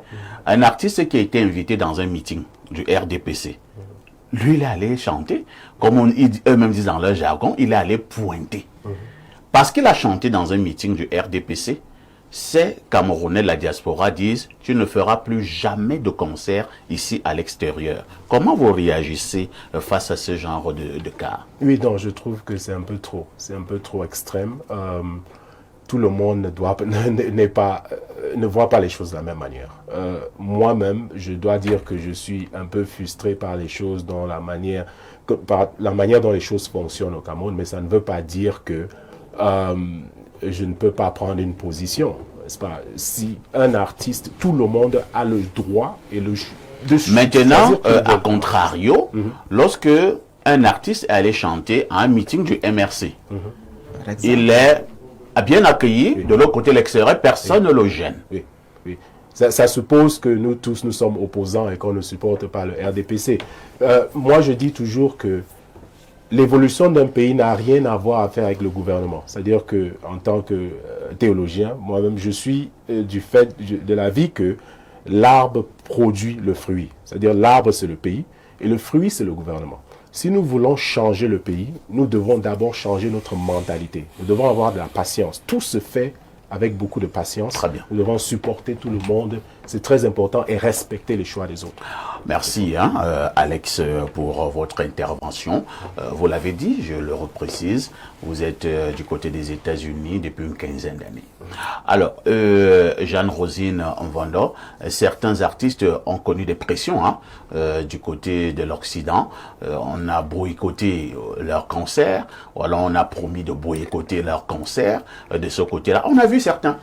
un artiste qui a été invité dans un meeting du RDPC. Lui, il est allé chanter, comme eux-mêmes disent dans leur jargon, il est allé pointer. Parce qu'il a chanté dans un meeting du RDPC, ces Camerounais de la diaspora disent « Tu ne feras plus jamais de concert ici à l'extérieur ». Comment vous réagissez face à ce genre de cas? Oui, donc je trouve que c'est un peu trop. C'est un peu trop extrême. Tout le monde ne voit pas les choses de la même manière. Moi-même, je dois dire que je suis un peu frustré par les choses, par la manière dont les choses fonctionnent au Cameroun, mais ça ne veut pas dire que je ne peux pas prendre une position. Pas, si un artiste, tout le monde a le droit et de maintenant, à contrario, lorsque un artiste est allé chanter à un meeting du MRC, il est bien accueilli, de l'autre côté l'extérieur, personne ne le gêne. Oui, oui. Ça suppose que nous tous, nous sommes opposants et qu'on ne supporte pas le RDPC. Moi, je dis toujours que l'évolution d'un pays n'a rien à voir à faire avec le gouvernement. C'est-à-dire que, en tant que théologien, moi-même, je suis de l'avis que l'arbre produit le fruit. C'est-à-dire l'arbre, c'est le pays et le fruit, c'est le gouvernement. Si nous voulons changer le pays, nous devons d'abord changer notre mentalité. Nous devons avoir de la patience. Tout se fait avec beaucoup de patience. Très bien. Nous devons supporter tout le monde. C'est très important et respecter les choix des autres. Merci Alex pour votre intervention. Vous l'avez dit, je le reprécise, vous êtes du côté des États-Unis depuis une quinzaine d'années. Alors, Jeanne-Rosine Mvondo, certains artistes ont connu des pressions du côté de l'Occident. On a boycotté leur concert, ou alors on a promis de boycotter leur concert de ce côté-là. On a vu certains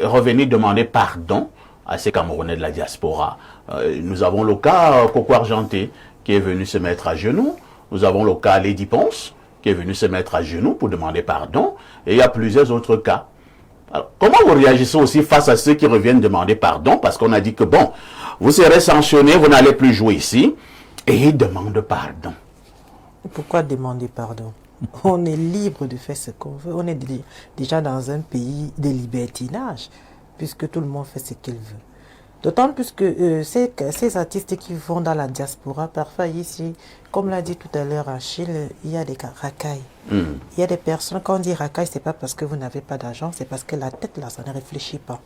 revenir demander pardon à ces Camerounais de la diaspora. Nous avons le cas Coco Argenté qui est venu se mettre à genoux. Nous avons le cas Lady Ponce qui est venu se mettre à genoux pour demander pardon. Et il y a plusieurs autres cas. Alors, comment vous réagissez aussi face à ceux qui reviennent demander pardon? Parce qu'on a dit que bon, vous serez sanctionné, vous n'allez plus jouer ici. Et ils demandent pardon. Pourquoi demander pardon? On est libre de faire ce qu'on veut. On est déjà dans un pays de libertinage, puisque tout le monde fait ce qu'il veut. D'autant plus que ces artistes qui vont dans la diaspora, parfois ici, comme l'a dit tout à l'heure Achille, il y a des racailles. Il y a des personnes, quand on dit racailles, ce n'est pas parce que vous n'avez pas d'argent, c'est parce que la tête, là, ça ne réfléchit pas.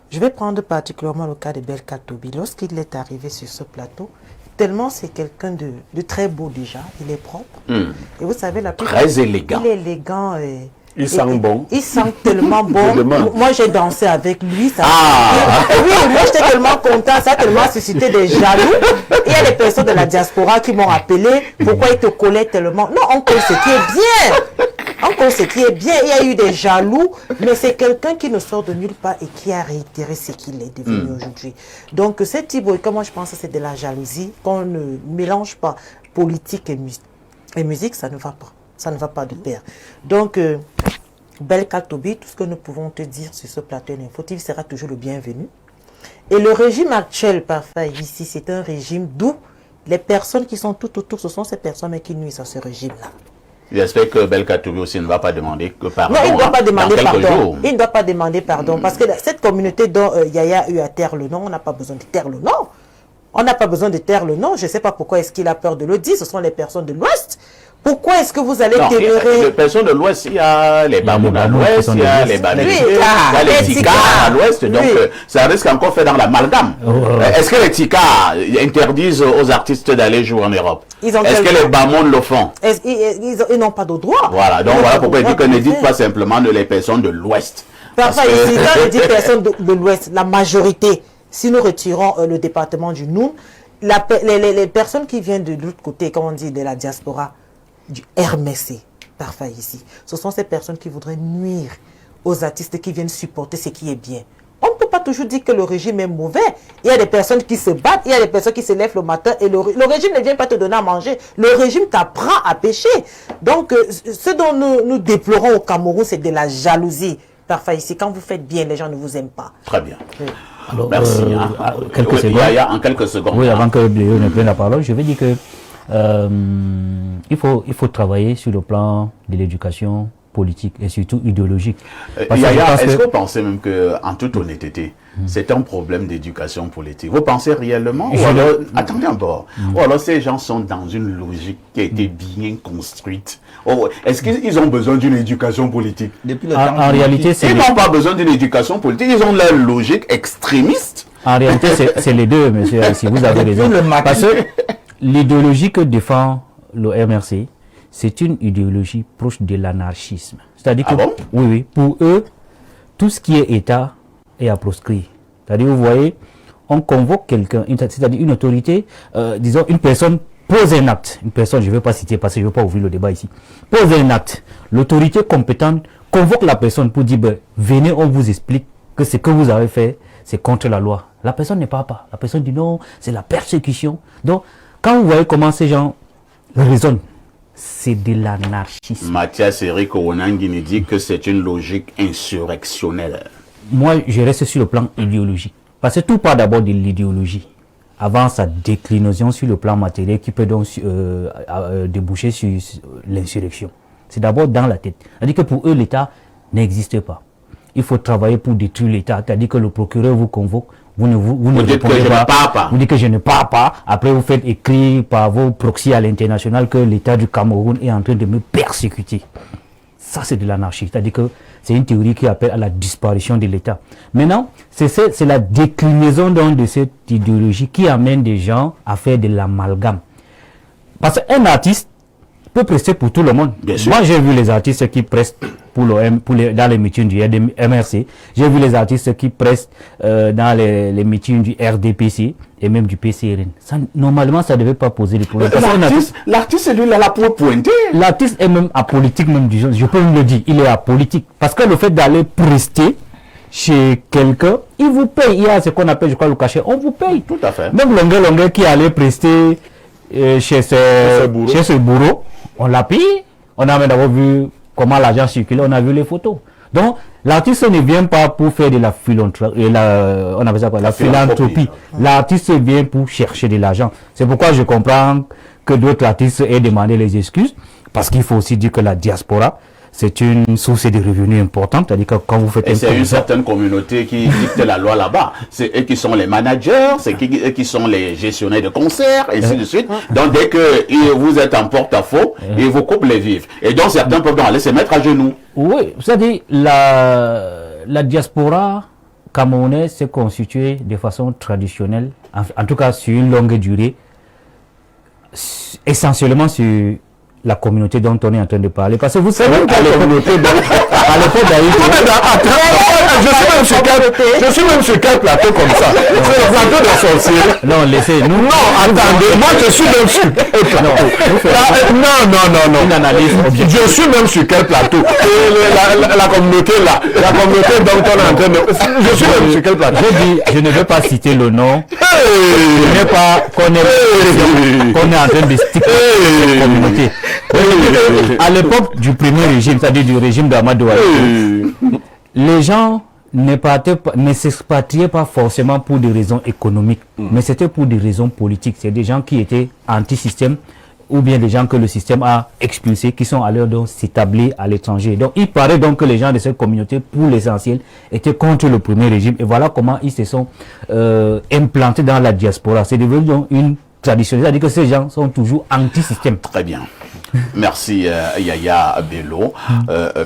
Je vais prendre particulièrement le cas de Belka Tobi. Lorsqu'il est arrivé sur ce plateau, tellement c'est quelqu'un de très beau déjà, il est propre. Et vous savez, très élégant. Il est élégant. Il sent bon. Il sent tellement bon. Moi, j'ai dansé avec lui. Ça oui, moi, j'étais tellement content. Ça a tellement suscité des jaloux. Il y a des personnes de la diaspora qui m'ont appelé. Pourquoi il te collait tellement? Non, on connaît ce qui est bien. On connaît ce qui est bien. Il y a eu des jaloux. Mais c'est quelqu'un qui ne sort de nulle part et qui a réitéré ce qu'il est devenu aujourd'hui. Donc, ce type, moi, je pense que c'est de la jalousie. Qu'on ne mélange pas politique et musique, ça ne va pas. Ça ne va pas de pair. Donc, Belka Tobi, tout ce que nous pouvons te dire sur ce plateau d'Info TV sera toujours le bienvenu. Et le régime actuel, parfois ici, c'est un régime d'où les personnes qui sont tout autour, ce sont ces personnes qui nuisent à ce régime-là. J'espère que Belka Tobi aussi ne va pas demander que pardon. Non, il ne doit pas demander pardon. Jours. Il ne doit pas demander pardon. Parce que cette communauté dont Yaya a eu à taire le nom, on n'a pas besoin de taire le nom. On n'a pas besoin de taire le nom. Je ne sais pas pourquoi est-ce qu'il a peur de le dire. Ce sont les personnes de l'Ouest. Pourquoi est-ce que vous allez témérer... Les personnes de l'Ouest, il y a les Bamoun à l'Ouest, il y a les Banés, il y a les Tika à l'Ouest, donc ça risque encore fait dans l'amalgame. Est-ce que les Tika interdisent aux artistes d'aller jouer en Europe? Est-ce que les Bamoun le font? Ils n'ont pas de droit. Voilà, donc voilà pourquoi il dit que ne dites pas simplement de les personnes de l'Ouest. Parfois, ici, quand on dit personnes de l'Ouest, la majorité, si nous retirons le département du Noun, les personnes qui viennent de l'autre côté, comme on dit, de la diaspora, du RMC, parfois ici, ce sont ces personnes qui voudraient nuire aux artistes qui viennent supporter ce qui est bien. On ne peut pas toujours dire que le régime est mauvais. Il y a des personnes qui se battent, il y a des personnes qui se lèvent le matin et le régime ne vient pas te donner à manger. Le régime t'apprend à pêcher. Donc, ce dont nous déplorons au Cameroun, c'est de la jalousie. Parfois ici, quand vous faites bien, les gens ne vous aiment pas. Très bien. Oui. Alors, merci. En quelques secondes. Oui, avant que Léo ne prenne la parole, je vais dire que il faut travailler sur le plan de l'éducation politique et surtout idéologique. Est-ce que vous pensez même qu'en toute honnêteté, c'est un problème d'éducation politique? Vous pensez réellement? Attendez un peu. Ou alors ces gens sont dans une logique qui a été bien construite. Est-ce qu'ils ont besoin d'une éducation politique? En réalité, ils n'ont pas besoin d'une éducation politique, ils ont leur logique extrémiste. En réalité, c'est les deux, monsieur, si vous avez raison. Parce que l'idéologie que défend le MRC, c'est une idéologie proche de l'anarchisme. C'est-à-dire que, oui, pour eux, tout ce qui est État est à proscrire. C'est-à-dire, vous voyez, on convoque quelqu'un, c'est-à-dire une autorité, disons, une personne pose un acte. Une personne, je ne vais pas citer parce que je ne veux pas ouvrir le débat ici. Pose un acte. L'autorité compétente convoque la personne pour dire, venez, on vous explique que ce que vous avez fait, c'est contre la loi. La personne ne parle pas. La personne dit non, c'est la persécution. Donc, quand vous voyez comment ces gens raisonnent, c'est de l'anarchisme. Mathias Eric Owonangini dit que c'est une logique insurrectionnelle. Moi, je reste sur le plan idéologique. Parce que tout part d'abord de l'idéologie. Avant sa déclinaison sur le plan matériel qui peut donc déboucher sur l'insurrection. C'est d'abord dans la tête. C'est-à-dire que pour eux, l'État n'existe pas. Il faut travailler pour détruire l'État. C'est-à-dire que le procureur vous convoque. Vous ne dites que je ne pars pas. Vous dites que je ne pars pas. Après, vous faites écrire par vos proxys à l'international que l'État du Cameroun est en train de me persécuter. Ça, c'est de l'anarchie. C'est-à-dire que c'est une théorie qui appelle à la disparition de l'État. Maintenant, c'est la déclinaison donc de cette idéologie qui amène des gens à faire de l'amalgame. Parce qu'un artiste peut prester pour tout le monde. Moi, j'ai vu les artistes qui prestent dans les meetings du MRC. J'ai vu les artistes qui prestent dans les meetings du RDPC et même du PCRN. Ça, normalement, ça ne devait pas poser de problème. L'artiste, lui, là pour pointer. L'artiste est même apolitique, même du genre. Je peux même le dire, il est apolitique. Parce que le fait d'aller prester chez quelqu'un, il vous paye. Il y a ce qu'on appelle, je crois, le cachet. On vous paye. Tout à fait. Même Longuet qui allait prester chez ce bourreau, on l'a payé. On a même d'abord vu comment l'argent circulait, on a vu les photos. Donc, l'artiste ne vient pas pour faire de la philanthropie. On appelle ça quoi, la philanthropie. L'artiste vient pour chercher de l'argent. C'est pourquoi je comprends que d'autres artistes aient demandé les excuses. Parce qu'il faut aussi dire que la diaspora, c'est une source de revenus importante. C'est-à-dire que quand vous faites et c'est une certaine communauté qui dicte la loi là-bas. C'est eux qui sont les managers, c'est eux qui sont les gestionnaires de concerts, et ainsi de suite. Donc dès que vous êtes en porte-à-faux, ils vous coupent les vifs. Et donc certains peuvent aller se mettre à genoux. Oui, c'est-à-dire la diaspora camerounaise s'est constituée de façon traditionnelle, en tout cas sur une longue durée, essentiellement sur la communauté dont on est en train de parler. Parce que vous savez qu'à l'époque d'Haïti, je suis même sur quel plateau comme ça? C'est le plateau de sorciers. Non, laissez-nous. Non, attendez, moi je suis même sur quel plateau? Non. Une analyse objective. Je suis même sur quel plateau? La communauté là, la communauté dont on est en train de... Je suis même sur quel plateau? Je ne veux pas citer le nom. Je ne veux pas qu'on est en train de sticker cette communauté. À l'époque du premier régime, c'est-à-dire du régime d'Amadou Ali, les gens ne s'expatriaient pas forcément pour des raisons économiques, mais c'était pour des raisons politiques. C'est des gens qui étaient anti-système ou bien des gens que le système a expulsés, qui sont allés donc s'établir à l'étranger. Donc il paraît donc que les gens de cette communauté, pour l'essentiel, étaient contre le premier régime. Et voilà comment ils se sont implantés dans la diaspora. C'est devenu donc une tradition. C'est-à-dire que ces gens sont toujours anti-système. Très bien. Merci Yaya Bello.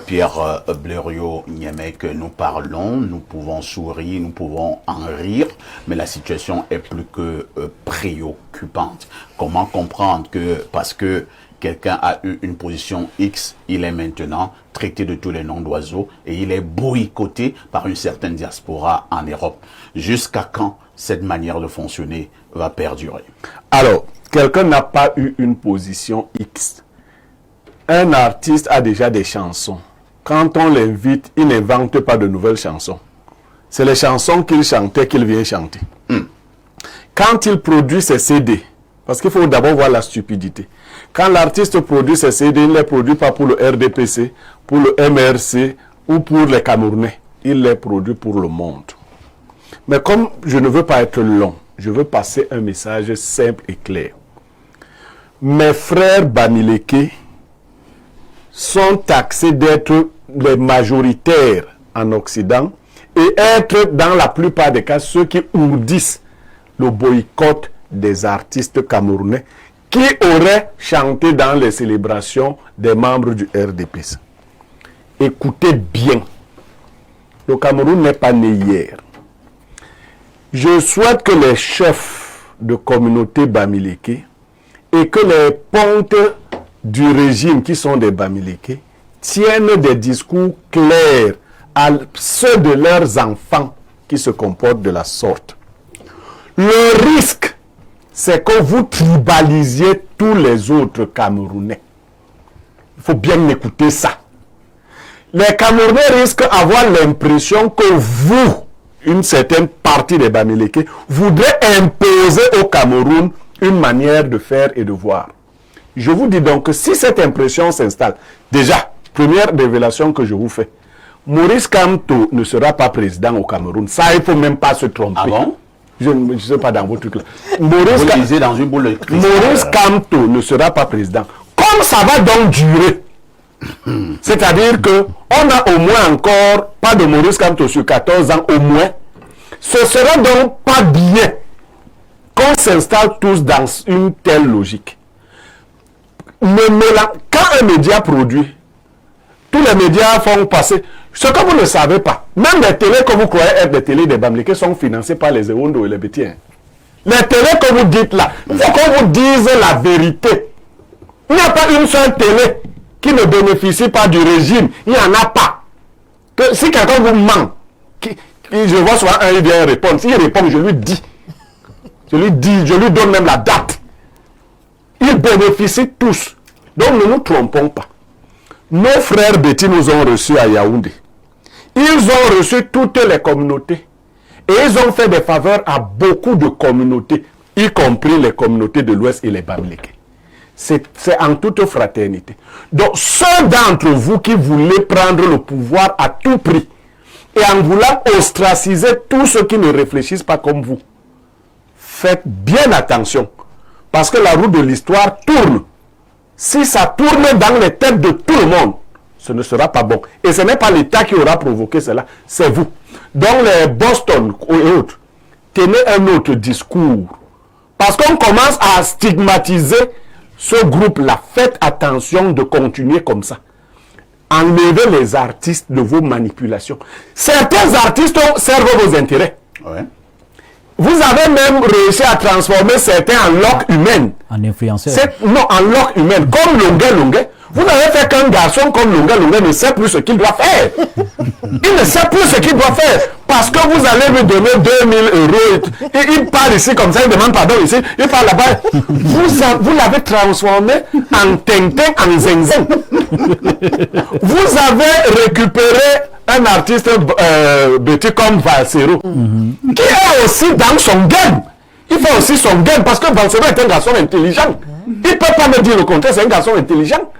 Pierre Blériot-Niémé, que nous parlons, nous pouvons sourire, nous pouvons en rire, mais la situation est plus que préoccupante. Comment comprendre que parce que quelqu'un a eu une position X, il est maintenant traité de tous les noms d'oiseaux et il est boycotté par une certaine diaspora en Europe? Jusqu'à quand cette manière de fonctionner va perdurer? Alors, quelqu'un n'a pas eu une position X. Un artiste a déjà des chansons. Quand on l'invite, il n'invente pas de nouvelles chansons. C'est les chansons qu'il chantait qu'il vient chanter. Quand il produit ses CD, parce qu'il faut d'abord voir la stupidité. Quand l'artiste produit ses CD, il ne les produit pas pour le RDPC, pour le MRC ou pour les Camerounais. Il les produit pour le monde. Mais comme je ne veux pas être long, je veux passer un message simple et clair. Mes frères Bamileke sont taxés d'être les majoritaires en Occident et être dans la plupart des cas ceux qui ourdissent le boycott des artistes camerounais qui auraient chanté dans les célébrations des membres du RDPC. Écoutez bien, le Cameroun n'est pas né hier. Je souhaite que les chefs de communauté Bamileke et que les pontes du régime qui sont des Bamileke tiennent des discours clairs à ceux de leurs enfants qui se comportent de la sorte. Le risque, c'est que vous tribalisiez tous les autres Camerounais. Il faut bien écouter ça. Les Camerounais risquent d'avoir l'impression que vous, une certaine partie des Bamileke, voudrait imposer au Cameroun une manière de faire et de voir. Je vous dis donc que si cette impression s'installe, déjà, première révélation que je vous fais, Maurice Kamto ne sera pas président au Cameroun. Ça, il ne faut même pas se tromper. Ah bon? Je ne sais pas dans votre truc là. Maurice Kamto ne sera pas président. Comme ça va donc durer, c'est-à-dire que on a au moins encore pas de Maurice Kamto sur 14 ans au moins, ce sera donc pas bien qu'on s'installe tous dans une telle logique. Quand un média produit Tous les médias font passer. Ce que vous ne savez pas, même les télés que vous croyez être des télés des Bamileke sont financées par les Ewondo et les Bétiens. Les télés que vous dites là, il faut qu'on vous dise la vérité. Il n'y a pas une seule télé qui ne bénéficie pas du régime. Il n'y en a pas. Que si quelqu'un vous ment, je vois souvent un, il vient répondre. S'il répond, je lui dis. Je lui donne même la date. Ils bénéficient tous. Donc ne nous trompons pas. Nos frères Béti nous ont reçus à Yaoundé. Ils ont reçu toutes les communautés. Et ils ont fait des faveurs à beaucoup de communautés, y compris les communautés de l'Ouest et les Bamileke. C'est en toute fraternité. Donc ceux d'entre vous qui voulaient prendre le pouvoir à tout prix et en voulant ostraciser tous ceux qui ne réfléchissent pas comme vous, faites bien attention. Parce que la roue de l'histoire tourne. Si ça tourne dans les têtes de tout le monde, ce ne sera pas bon. Et ce n'est pas l'État qui aura provoqué cela, c'est vous. Donc les Boston et autres, tenez un autre discours. Parce qu'on commence à stigmatiser ce groupe-là. Faites attention de continuer comme ça. Enlevez les artistes de vos manipulations. Certains artistes servent vos intérêts. Ouais. Vous avez même réussi à transformer certains en loques humaines. En influenceur. Non, en loques humaines. Comme Longuet. Vous n'avez fait qu'un garçon comme Longuet ne sait plus ce qu'il doit faire. Il ne sait plus ce qu'il doit faire. Parce que vous allez lui donner 2000 €. Et il parle ici comme ça, il demande pardon ici, il parle là-bas. Vous l'avez transformé en Tintin, en Zinzin. Vous avez récupéré un artiste Béti comme Valsero, qui est aussi dans son game. Il fait aussi son game parce que Valsero est un garçon intelligent. Il ne peut pas me dire le contraire, c'est un garçon intelligent.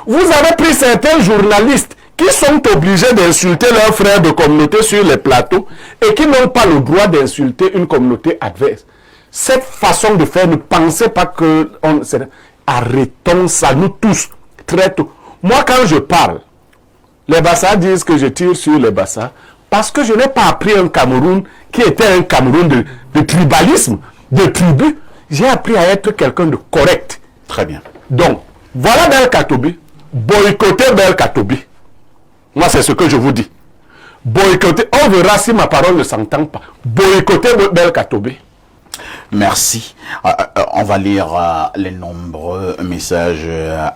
Vous avez pris certains journalistes qui sont obligés d'insulter leurs frères de communauté sur les plateaux et qui n'ont pas le droit d'insulter une communauté adverse. Cette façon de faire, ne pensez pas que... Arrêtons ça, nous tous, très tôt. Moi, quand je parle, les Bassa disent que je tire sur les Bassa parce que je n'ai pas appris un Cameroun qui était un Cameroun de tribalisme, de tribu. J'ai appris à être quelqu'un de correct. Très bien. Donc, voilà Bel Katobi. Boycottez Bel Katobi. Moi, c'est ce que je vous dis. Boycottez. On verra si ma parole ne s'entend pas. Boycottez Bel Katobi. Merci. On va lire les nombreux messages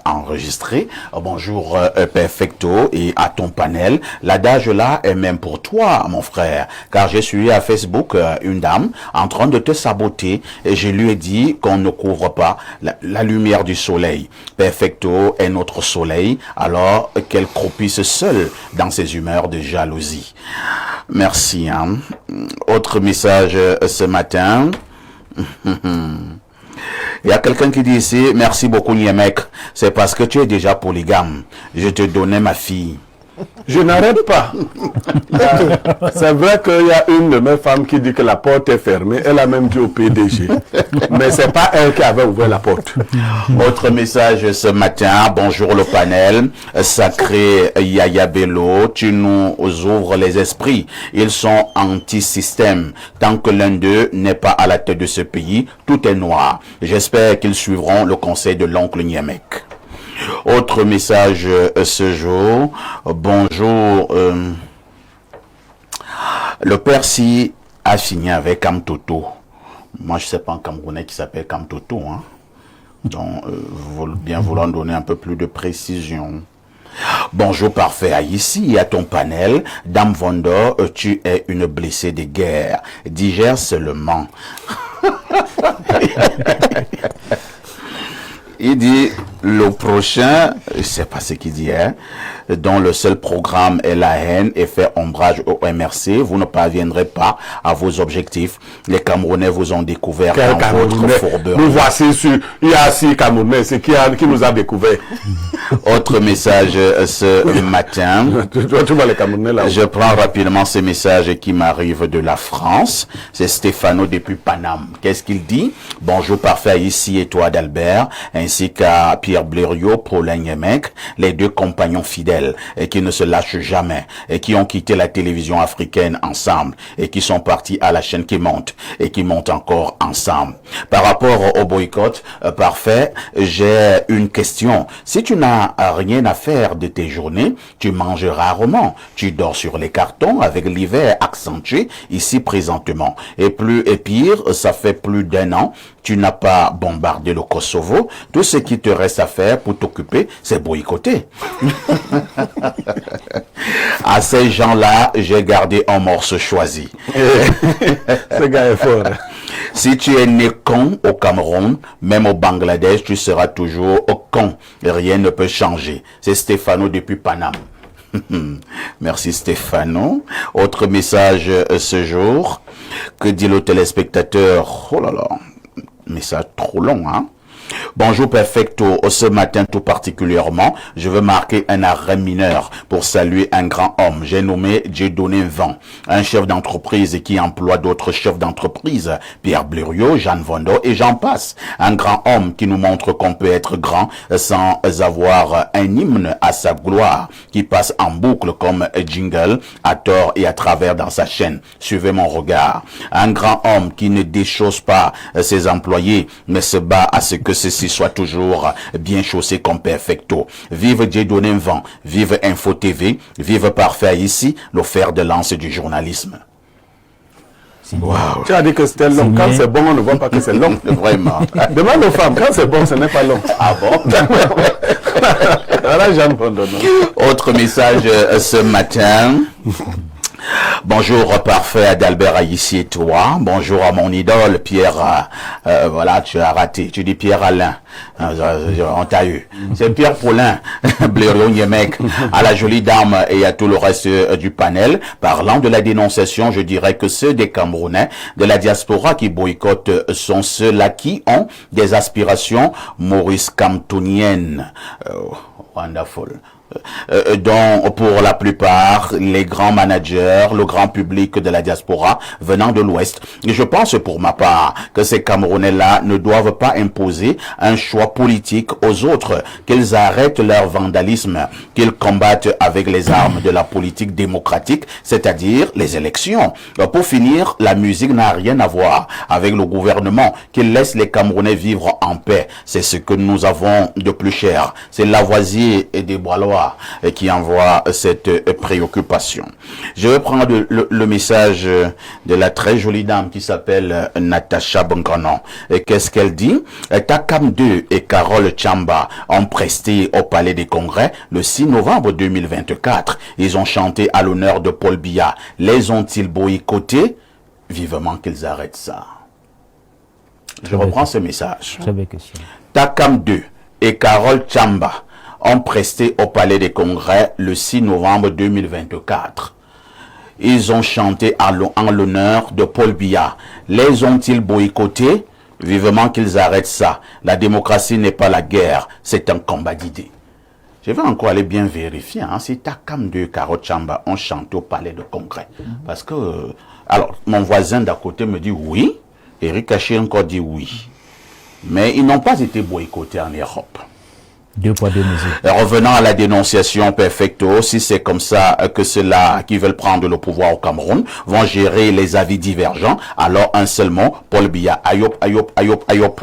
enregistrés. Bonjour Perfecto et à ton panel. L'adage là est même pour toi, mon frère, car j'ai suivi à Facebook une dame en train de te saboter et je lui ai dit qu'on ne couvre pas la lumière du soleil. Perfecto est notre soleil, alors qu'elle croupisse seule dans ses humeurs de jalousie. Merci. Hein. Autre message ce matin. Il y a quelqu'un qui dit ici, merci beaucoup Niemek, c'est parce que tu es déjà polygame. Je te donnais ma fille. Je n'arrête pas. C'est vrai qu'il y a une de mes femmes qui dit que la porte est fermée. Elle a même dit au PDG. Mais c'est pas elle qui avait ouvert la porte. Autre message ce matin. Bonjour le panel. Sacré Yaya Bello, tu nous ouvres les esprits. Ils sont anti-système. Tant que l'un d'eux n'est pas à la tête de ce pays, tout est noir. J'espère qu'ils suivront le conseil de l'oncle Niemek. Autre message ce jour. Bonjour. Le Percy a signé avec Kamtoto. Moi, je ne sais pas un Camerounais qui s'appelle Kamtoto. Hein. Donc, bien vouloir donner un peu plus de précision. Bonjour parfait à ici et à ton panel. Dame Vondor, tu es une blessée de guerre. Digère seulement. Il dit le prochain, je ne sais pas ce qu'il dit, hein, dont le seul programme est la haine et fait ombrage au MRC, vous ne parviendrez pas à vos objectifs. Les Camerounais vous ont découvert dans votre fourberie. Nous voici sur, il y a 6 Camerounais, c'est qui nous a découvert. Autre message ce matin. Tu vois les Camerounais là. Je prends rapidement ce message qui m'arrive de la France. C'est Stéphano depuis Paname. Qu'est-ce qu'il dit? Bonjour parfait ici et toi d'Albert, ainsi qu'à Pierre Pierre Blériot, Paulin Yemek, les deux compagnons fidèles et qui ne se lâchent jamais et qui ont quitté la télévision africaine ensemble et qui sont partis à la chaîne qui monte et qui montent encore ensemble. Par rapport au boycott, parfait, j'ai une question. Si tu n'as rien à faire de tes journées, tu manges rarement, tu dors sur les cartons avec l'hiver accentué ici présentement. Et pire, ça fait plus d'1 an, tu n'as pas bombardé le Kosovo. Tout ce qui te reste à faire pour t'occuper, c'est boycotter. À ces gens-là, j'ai gardé un morceau choisi. Ce gars est fort. Si tu es né con au Cameroun, même au Bangladesh, tu seras toujours con. Rien ne peut changer. C'est Stéphano depuis Paname. Merci Stéphano. Autre message ce jour. Que dit le téléspectateur? Oh là là, message trop long, hein? Bonjour Perfecto, ce matin tout particulièrement, je veux marquer un arrêt mineur pour saluer un grand homme. J'ai nommé Dieudonné Vent, un chef d'entreprise qui emploie d'autres chefs d'entreprise, Pierre Blériot, Jeanne Vondo et j'en passe. Un grand homme qui nous montre qu'on peut être grand sans avoir un hymne à sa gloire qui passe en boucle comme jingle à tort et à travers dans sa chaîne. Suivez mon regard. Un grand homme qui ne déchausse pas ses employés mais se bat à ce que ceci soit toujours bien chaussé comme Perfecto. Vive Dieudonné Vent, vive Info TV, vive Parfait ici, le fer de lance du journalisme. Wow. Tu as dit que c'était long. Quand c'est bon, on ne voit pas que c'est long. Vraiment. Demande aux femmes, quand c'est bon, ce n'est pas long. Ah bon? Voilà, Jeanne Bondo. Autre message ce matin. Bonjour Parfait Adalbert Aïssi et toi. Bonjour à mon idole Pierre. Voilà, tu as raté. Tu dis Pierre Alain. On t'a eu. C'est Pierre Paulin, Blériot Yemek, à la jolie dame et à tout le reste du panel. Parlant de la dénonciation, je dirais que ceux des Camerounais de la diaspora qui boycottent sont ceux-là qui ont des aspirations Maurice Camptoniennes. Wonderful. Dont pour la plupart les grands managers, le grand public de la diaspora venant de l'Ouest. Et je pense pour ma part que ces Camerounais-là ne doivent pas imposer un choix politique aux autres, qu'ils arrêtent leur vandalisme, qu'ils combattent avec les armes de la politique démocratique, c'est-à-dire les élections. Pour finir, la musique n'a rien à voir avec le gouvernement, qu'ils laissent les Camerounais vivre en paix. C'est ce que nous avons de plus cher. C'est Lavoisier et des Bois-Lois qui envoie cette préoccupation. Je vais prendre le message de la très jolie dame qui s'appelle Natacha Bongranon. Et qu'est-ce qu'elle dit? Takam 2 et Carole Chamba ont presté au Palais des Congrès le 6 novembre 2024. Ils ont chanté à l'honneur de Paul Biya. Les ont-ils boycottés? Vivement qu'ils arrêtent ça. Je reprends ce message. Très belle question. Takam 2 et Carole Chamba ont presté au Palais des Congrès le 6 novembre 2024. Ils ont chanté en l'honneur de Paul Biya. Les ont-ils boycottés? Vivement qu'ils arrêtent ça. La démocratie n'est pas la guerre, c'est un combat d'idées. Je vais encore aller bien vérifier si Takam 2 et Carole Chamba ont chanté au Palais de Congrès. Parce que, alors, mon voisin d'à côté me dit oui, Eric Haché encore dit oui. Mais ils n'ont pas été boycottés en Europe. 2 poids 2 mesures. Revenant à la dénonciation Perfecto, si c'est comme ça que ceux-là qui veulent prendre le pouvoir au Cameroun vont gérer les avis divergents, alors un seul mot, Paul Biya, ayop, ayop, ayop, ayop.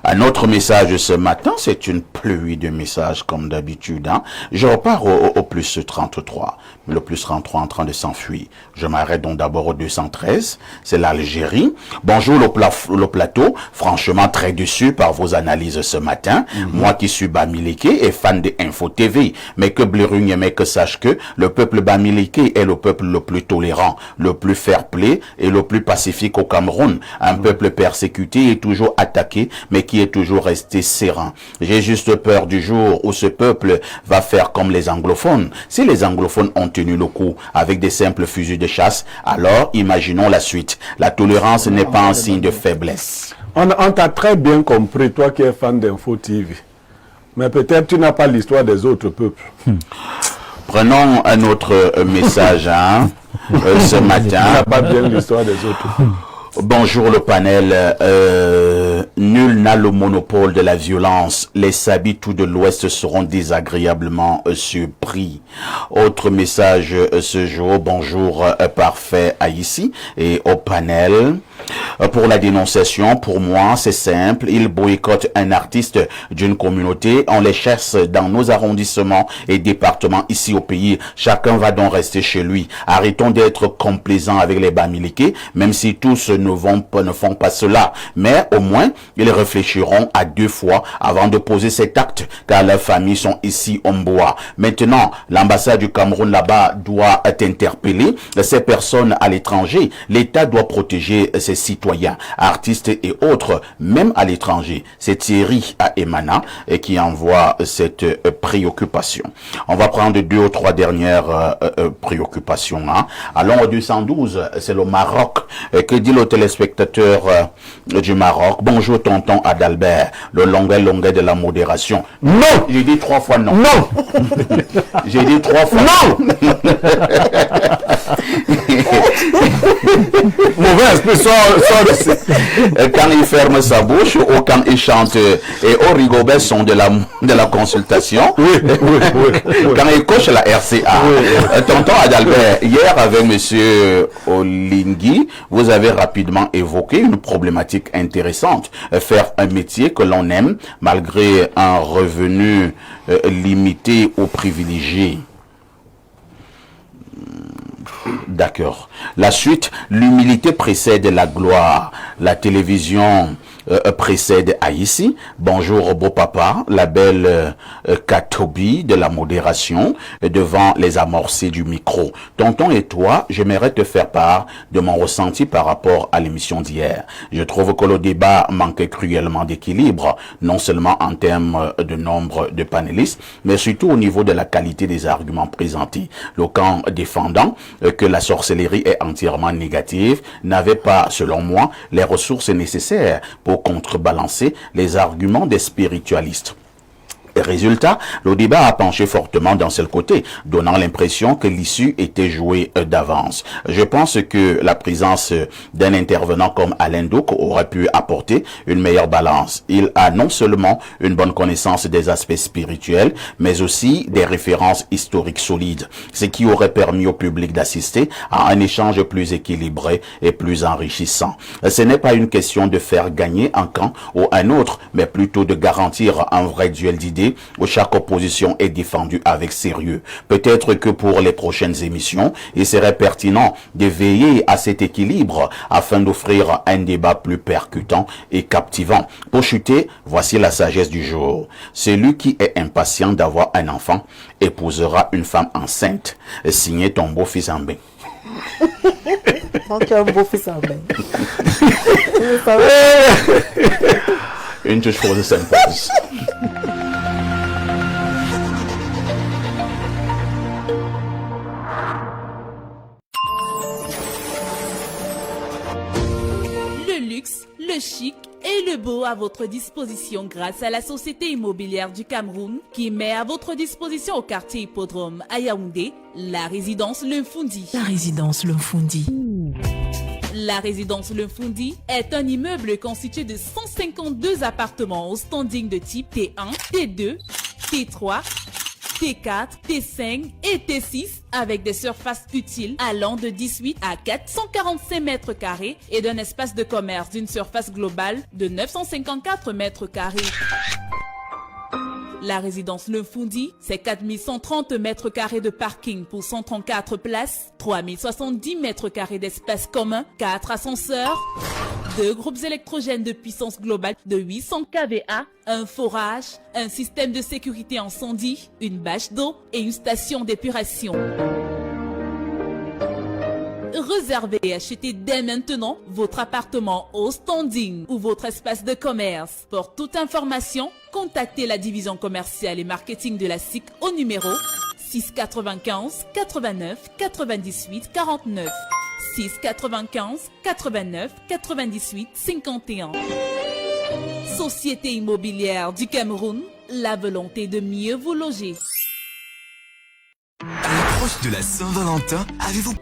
Un autre message ce matin, c'est une pluie de messages comme d'habitude. Je repars au plus 33. Mais le plus 33 en train de s'enfuir. Je m'arrête donc d'abord au 213. C'est l'Algérie. Bonjour le plateau. Franchement très déçu par vos analyses ce matin. Moi qui suis bamiliqué et fan de Info TV. Mais que Blériot Yemek sache que le peuple bamiliqué est le peuple le plus tolérant, le plus fair-play et le plus pacifique au Cameroun. Un peuple persécuté et toujours attaqué, mais qui est toujours resté serein. J'ai juste peur du jour où ce peuple va faire comme les anglophones. Si les anglophones ont tenu le coup avec des simples fusils de chasse, alors imaginons la suite. La tolérance n'est pas un signe de faiblesse. On t'a très bien compris, toi qui es fan d'Info TV. Mais peut-être tu n'as pas l'histoire des autres peuples. Prenons un autre message ce matin. Tu n'as pas bien l'histoire des autres. Bonjour le panel. Nul n'a le monopole de la violence. Les Sabitou de l'Ouest seront désagréablement surpris. Autre message ce jour. Bonjour parfait à ici et au panel. Pour la dénonciation, pour moi, c'est simple. Ils boycottent un artiste d'une communauté. On les cherche dans nos arrondissements et départements ici au pays. Chacun va donc rester chez lui. Arrêtons d'être complaisants avec les Bamileke, même si tous ne font pas cela. Mais au moins, ils réfléchiront à 2 fois avant de poser cet acte, car leurs familles sont ici au Mboa. Maintenant, l'ambassade du Cameroun là-bas doit interpeller ces personnes à l'étranger. L'État doit protéger ses citoyens, artistes et autres, même à l'étranger. C'est Thierry à Emana qui envoie cette préoccupation. On va prendre 2 ou 3 dernières préoccupations. Allons au 212, c'est le Maroc. Que dit le téléspectateur du Maroc? Bonjour tonton Adalbert, le longuet de la modération. Non! J'ai dit 3 fois non. Non! J'ai dit 3 fois non. Mauvais esprit sort quand il ferme sa bouche ou quand il chante et au rigobert son de la consultation. Oui. Quand il coche la RCA. Oui. Tonton Adalbert, hier avec monsieur Olingui, vous avez rapidement évoqué une problématique intéressante. Faire un métier que l'on aime malgré un revenu limité ou privilégié. D'accord. La suite, l'humilité précède la gloire. La télévision précède Haïti. Bonjour beau papa, la belle Katobi de la modération devant les amorcés du micro. Tonton et toi, j'aimerais te faire part de mon ressenti par rapport à l'émission d'hier. Je trouve que le débat manquait cruellement d'équilibre, non seulement en termes de nombre de panélistes, mais surtout au niveau de la qualité des arguments présentés. Le camp défendant que la sorcellerie est entièrement négative n'avait pas, selon moi, les ressources nécessaires pour contrebalancer les arguments des spiritualistes. Résultat, le débat a penché fortement d'un seul côté, donnant l'impression que l'issue était jouée d'avance. Je pense que la présence d'un intervenant comme Alain Douk aurait pu apporter une meilleure balance. Il a non seulement une bonne connaissance des aspects spirituels, mais aussi des références historiques solides, ce qui aurait permis au public d'assister à un échange plus équilibré et plus enrichissant. Ce n'est pas une question de faire gagner un camp ou un autre, mais plutôt de garantir un vrai duel d'idées où chaque opposition est défendue avec sérieux. Peut-être que pour les prochaines émissions, il serait pertinent de veiller à cet équilibre afin d'offrir un débat plus percutant et captivant. Pour chuter, voici la sagesse du jour. Celui qui est impatient d'avoir un enfant épousera une femme enceinte. Signé ton beau-fils en bain. Donc, un beau-fils en bain. Une chose s'impose. Le chic et le beau à votre disposition grâce à la Société immobilière du Cameroun qui met à votre disposition au quartier Hippodrome à Yaoundé la résidence L'Infundi. La résidence L'Infundi. La résidence L'Infundi est un immeuble constitué de 152 appartements au standing de type T1, T2, T3, T4, T5 et T6 avec des surfaces utiles allant de 18 à 445 mètres carrés et d'un espace de commerce d'une surface globale de 954 mètres carrés. La résidence L'Infundi, c'est 4130 mètres carrés de parking pour 134 places, 3070 mètres carrés d'espace commun, 4 ascenseurs, 2 groupes électrogènes de puissance globale de 800 kVA, un forage, un système de sécurité incendie, une bâche d'eau et une station d'épuration. Réservez et achetez dès maintenant votre appartement au standing ou votre espace de commerce. Pour toute information, contactez la division commerciale et marketing de la SIC au numéro 695 89 98 49. 695 89 98 51. Société immobilière du Cameroun, la volonté de mieux vous loger. À l'approche de la Saint-Valentin, avez-vous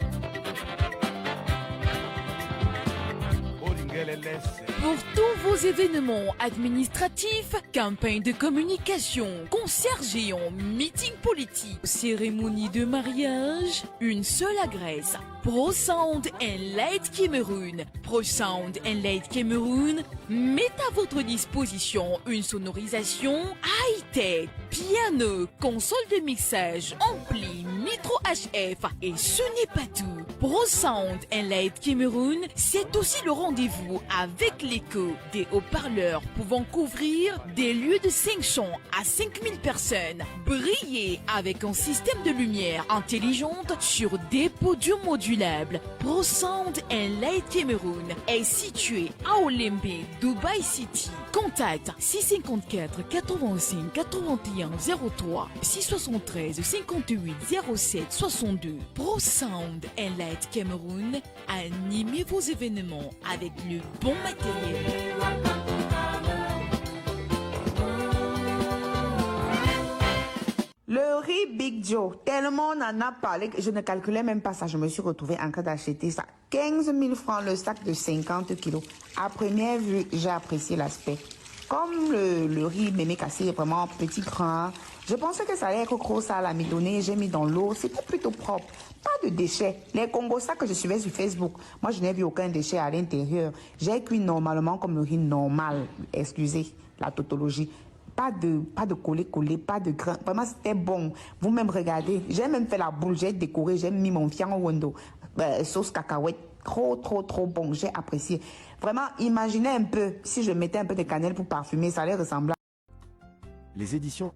Pour tous vos événements administratifs, campagnes de communication, concerts géants, meetings politiques, cérémonies de mariage, une seule adresse. Pro Sound and Light Cameroun. Pro Sound and Light Cameroun met à votre disposition une sonorisation high-tech, piano, console de mixage, ampli, micro HF et ce n'est pas tout. Pro Sound and Light Cameroun, c'est aussi le rendez-vous avec l'écho des haut-parleurs pouvant couvrir des lieux de 500 à 5000 personnes. Briller avec un système de lumière intelligente sur des podiums modulables. Pro Sound and Light Cameroun est situé à Olembe, Dubai City. Contact 654 85 81 03 673 58 07 62. Pro Sound and Light Cameroun, animez vos événements avec le bon matériel. Le riz Big Joe, tellement on en a parlé que je ne calculais même pas ça. Je me suis retrouvée en train d'acheter ça. 15 000 francs le sac de 50 kilos. À première vue, j'ai apprécié l'aspect. Comme le riz mémé cassé est vraiment petit grain, je pensais que ça allait être gros, ça à l'amidonné. J'ai mis dans l'eau, c'était plutôt propre. Pas de déchets. Les Congosa que je suivais sur Facebook, moi je n'ai vu aucun déchet à l'intérieur. J'ai cuit normalement comme le riz normal. Excusez la tautologie. Pas de collé, pas de grain. Vraiment, c'était bon. Vous-même regardez. J'ai même fait la boule, j'ai décoré, j'ai mis mon fiang au window. Sauce cacahuète. Trop bon. J'ai apprécié. Vraiment, imaginez un peu, si je mettais un peu de cannelle pour parfumer, ça allait ressembler. Les éditions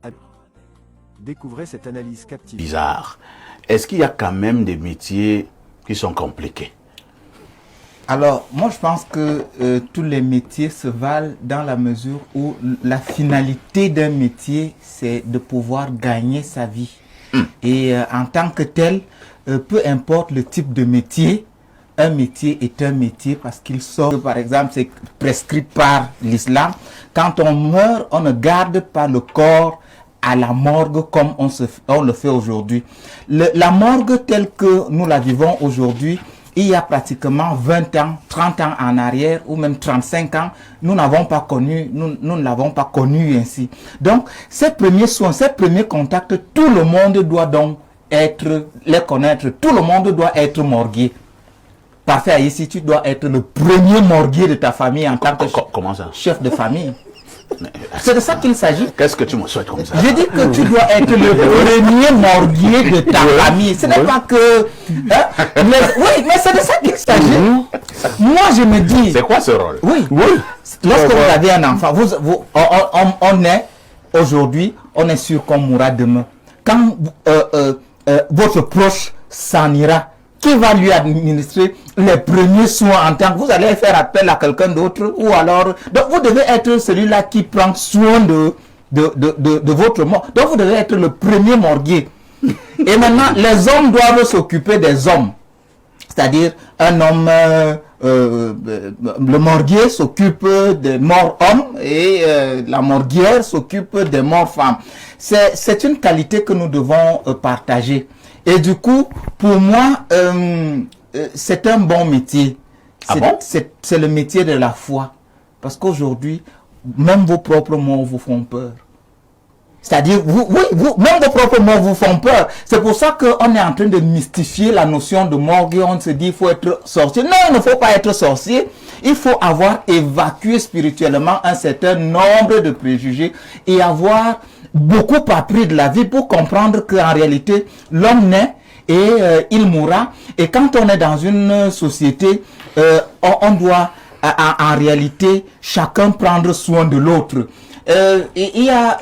découvrez cette analyse captivante. Bizarre. Est-ce qu'il y a quand même des métiers qui sont compliqués? Alors, moi, je pense que tous les métiers se valent dans la mesure où la finalité d'un métier, c'est de pouvoir gagner sa vie. Et en tant que tel, peu importe le type de métier, un métier est un métier parce qu'il sort, par exemple, c'est prescrit par l'islam. Quand on meurt, on ne garde pas le corps à la morgue comme on le fait aujourd'hui. La morgue telle que nous la vivons aujourd'hui, il y a pratiquement 20 ans, 30 ans en arrière ou même 35 ans, nous n'avons pas connu, nous ne l'avons pas connu ainsi. Donc, ces premiers soins, ces premiers contacts, tout le monde doit donc les connaître. Tout le monde doit être morguier. Parfait, ici, tu dois être le premier morguier de ta famille en tant que chef de famille. C'est de ça qu'il s'agit. Qu'est-ce que tu me souhaites comme ça? Je dis que tu dois être le premier morguier de ta famille. Ce n'est pas que... Hein, oui, mais c'est de ça qu'il s'agit. Moi, je me dis... C'est quoi ce rôle? Oui. Lorsque vous avez un enfant, on est aujourd'hui, on est sûr qu'on mourra demain. Quand votre proche s'en ira, qui va lui administrer les premiers soins en tant que vous allez faire appel à quelqu'un d'autre ou alors... Donc vous devez être celui-là qui prend soin de votre mort. Donc vous devez être le premier morguier. Et maintenant, les hommes doivent s'occuper des hommes. C'est-à-dire, un homme, le morguier s'occupe des morts hommes et la morguière s'occupe des morts femmes. C'est une qualité que nous devons partager. Et du coup, pour moi, c'est un bon métier. C'est le métier de la foi. Parce qu'aujourd'hui, même vos propres morts vous font peur. C'est-à-dire, même vos propres morts vous font peur. C'est pour ça qu'on est en train de mystifier la notion de morgue et on se dit qu'il faut être sorcier. Non, il ne faut pas être sorcier. Il faut avoir évacué spirituellement un certain nombre de préjugés et avoir beaucoup appris de la vie pour comprendre qu'en réalité, l'homme naît et il mourra. Et quand on est dans une société, on doit en réalité chacun prendre soin de l'autre. Il y a,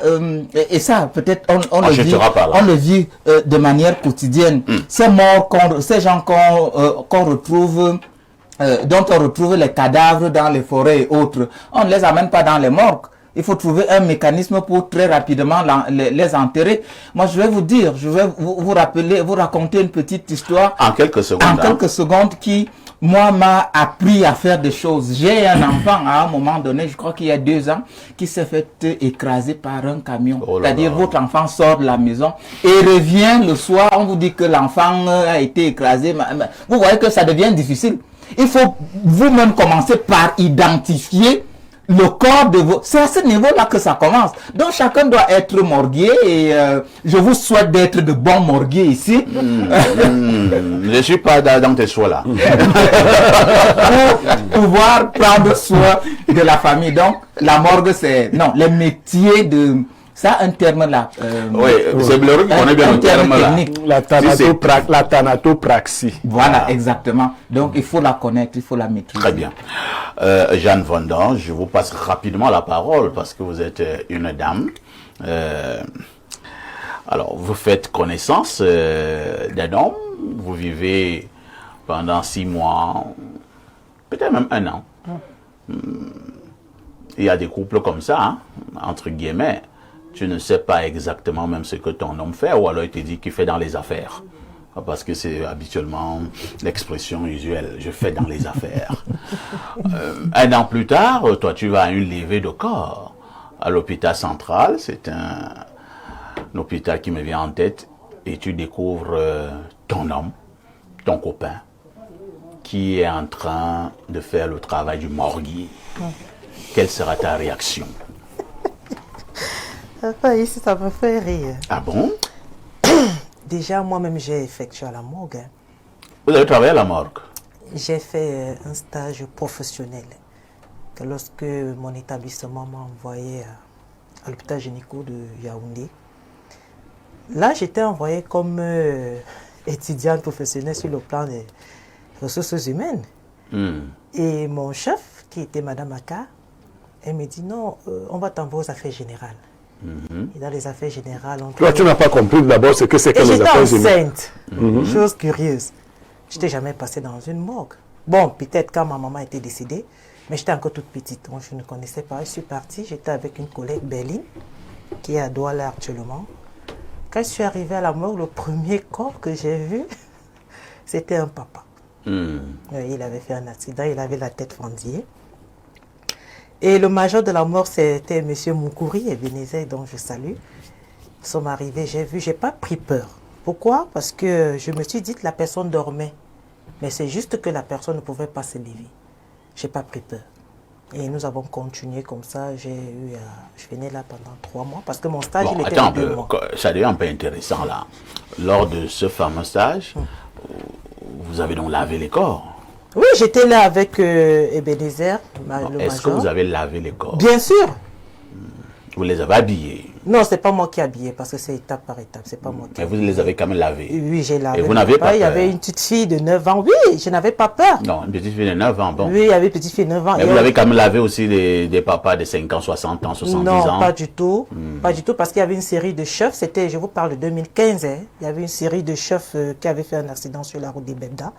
et ça peut-être on le vit de manière quotidienne. Ces morts, ces gens qu'on retrouve, dont on retrouve les cadavres dans les forêts et autres, on ne les amène pas dans les morgues. Il faut trouver un mécanisme pour très rapidement les enterrer. Moi, je vais vous dire, je vais vous raconter une petite histoire. En quelques secondes. En quelques secondes qui, moi, m'a appris à faire des choses. J'ai un enfant, à un moment donné, je crois qu'il y a 2 ans, qui s'est fait écraser par un camion. C'est-à-dire, votre enfant sort de la maison et revient le soir, on vous dit que l'enfant a été écrasé. Vous voyez que ça devient difficile. Il faut vous-même commencer par identifier le corps de vos... C'est à ce niveau-là que ça commence. Donc chacun doit être morguier et je vous souhaite d'être de bons morguiers ici. Je ne suis pas dans tes choix là. Pour pouvoir prendre soin de la famille. Donc la morgue c'est... Non, les métiers de... Ça, un terme là. Oui, c'est Bleu qui connaît bien le terme là. La thanatopraxie. Voilà, exactement. Donc, il faut la connaître, il faut la maîtriser. Très bien. Jeanne Vendant, je vous passe rapidement la parole parce que vous êtes une dame. Alors, vous faites connaissance d'un homme. Vous vivez pendant 6 mois, peut-être même 1 an. Il y a des couples comme ça, hein, entre guillemets. Tu ne sais pas exactement même ce que ton homme fait, ou alors il te dit qu'il fait dans les affaires. Parce que c'est habituellement l'expression usuelle, je fais dans les affaires. 1 an plus tard, toi tu vas à une levée de corps à l'hôpital central, c'est un hôpital qui me vient en tête, et tu découvres ton homme, ton copain, qui est en train de faire le travail du morguier. Quelle sera ta réaction? Ici, ça me fait rire. Ah bon? Déjà, moi-même, j'ai effectué à la morgue. Vous avez travaillé à la morgue? J'ai fait un stage professionnel. Que lorsque mon établissement m'a envoyé à l'hôpital gynéco de Yaoundé, là, j'étais envoyée comme étudiante professionnelle sur le plan des ressources humaines. Et mon chef, qui était Madame Aka, elle me dit non, on va t'envoyer aux affaires générales. Et dans les affaires générales, Toi, tu n'as pas compris d'abord ce que c'est que les affaires générales. J'étais enceinte. Chose curieuse. Je n'étais jamais passée dans une morgue. Bon, peut-être quand ma maman était décédée, mais j'étais encore toute petite. Donc je ne connaissais pas. Je suis partie, j'étais avec une collègue, Berline, qui est à Douala actuellement. Quand je suis arrivée à la morgue, le premier corps que j'ai vu, c'était un papa. Il avait fait un accident, il avait la tête fendillée. Et le major de la mort, c'était M. Moukouri et Bénézé, dont je salue. Ils sont arrivés, j'ai vu, j'ai pas pris peur. Pourquoi? Parce que je me suis dit que la personne dormait. Mais c'est juste que la personne ne pouvait pas se lever. J'ai pas pris peur. Et nous avons continué comme ça. Je venais là pendant 3 mois parce que mon stage, il était de 2 mois. Ça devient un peu intéressant là. Lors de ce fameux stage, vous avez donc lavé les corps? Oui, j'étais là avec Ebenezer, le major. Est-ce que vous avez lavé les corps? Bien sûr. Vous les avez habillés? Non, c'est pas moi qui ai habillé parce que c'est étape par étape. C'est pas moi qui. Mais vous les avez quand même lavés? Oui, j'ai lavé. Et vous n'avez pas peur? Il y avait une petite fille de 9 ans. Oui, je n'avais pas peur. Non, une petite fille de 9 ans, bon. Oui, il y avait une petite fille de 9 ans. Mais vous avez quand même lavé aussi des papas de 50, 60 ans, 70 ans? Non, pas du tout. Pas du tout, parce qu'il y avait une série de chefs. C'était, je vous parle de 2015. Hein. Il y avait une série de chefs qui avaient fait un accident sur la route des Bebda.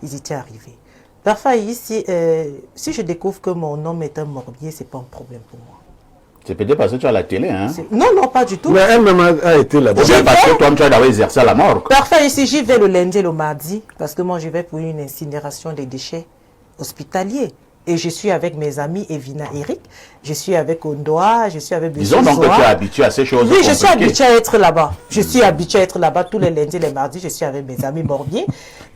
Ils étaient arrivés. Parfois, ici, si je découvre que mon homme est un morbier, ce n'est pas un problème pour moi. C'est peut-être parce que tu as la télé, hein? Non, non, pas du tout. Mais elle-même a été là-bas. C'est parce que toi, tu as d'abord exercé à la morgue. Parfois, ici, j'y vais le lundi et le mardi, parce que moi, je vais pour une incinération des déchets hospitaliers. Et je suis avec mes amis Evina Eric, je suis avec Ondoa, je suis avec Disons donc que tu es habitué à ces choses. Oui, je suis habitué à être là-bas. Je suis habitué à être là-bas tous les lundis et les mardis. Je suis avec mes amis morbiers.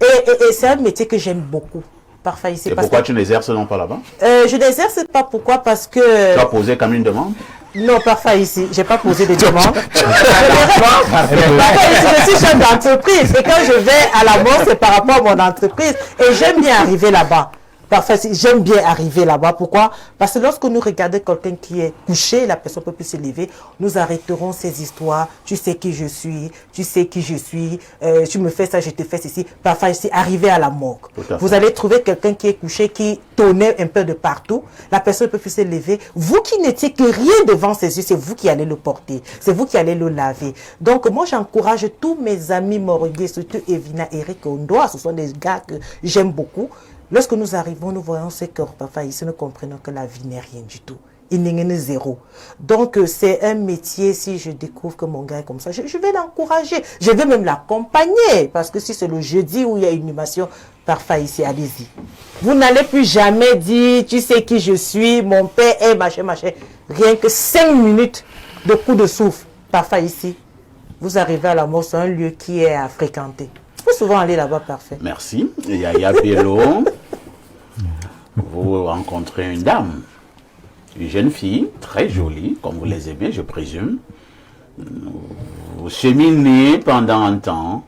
Et c'est un métier que j'aime beaucoup. Parfois ici. Et pourquoi tu n'exerces non pas là-bas? Je n'exerce pas. Pourquoi? Parce que... Tu as posé comme une demande? Non, parfois ici, je n'ai pas posé de demande. Parfois ici, je suis chef d'entreprise. Et quand je vais à la mort, c'est par rapport à mon entreprise. Et j'aime bien arriver là-bas. Parfois, j'aime bien arriver là-bas. Pourquoi? Parce que lorsque nous regardons quelqu'un qui est couché, la personne peut plus se lever, nous arrêterons ces histoires. Tu sais qui je suis, tu sais qui je suis, tu me fais ça, je te fais ceci. Parfois, ici, arriver à la morgue. Vous allez trouver quelqu'un qui est couché, qui tonnait un peu de partout. La personne peut plus se lever. Vous qui n'étiez que rien devant ses yeux, c'est vous qui allez le porter. C'est vous qui allez le laver. Donc, moi, j'encourage tous mes amis morguiers, surtout Evina, Eric, Ondoa. Ce sont des gars que j'aime beaucoup. Lorsque nous arrivons, nous voyons ces corps, parfois ici, nous comprenons que la vie n'est rien du tout. Il n'est que zéro. Donc, c'est un métier, si je découvre que mon gars est comme ça, je vais l'encourager. Je vais même l'accompagner. Parce que si c'est le jeudi où il y a une inhumation, parfois ici, allez-y. Vous n'allez plus jamais dire, tu sais qui je suis, mon père est machin, machin. Rien que 5 minutes de coup de souffle. Parfois ici, vous arrivez à la mort, c'est un lieu qui est à fréquenter. Il faut souvent aller là-bas, parfait. Merci. Yaya Bello, vous rencontrez une dame. Une jeune fille, très jolie, comme vous les aimez, je présume. Vous cheminez pendant un temps.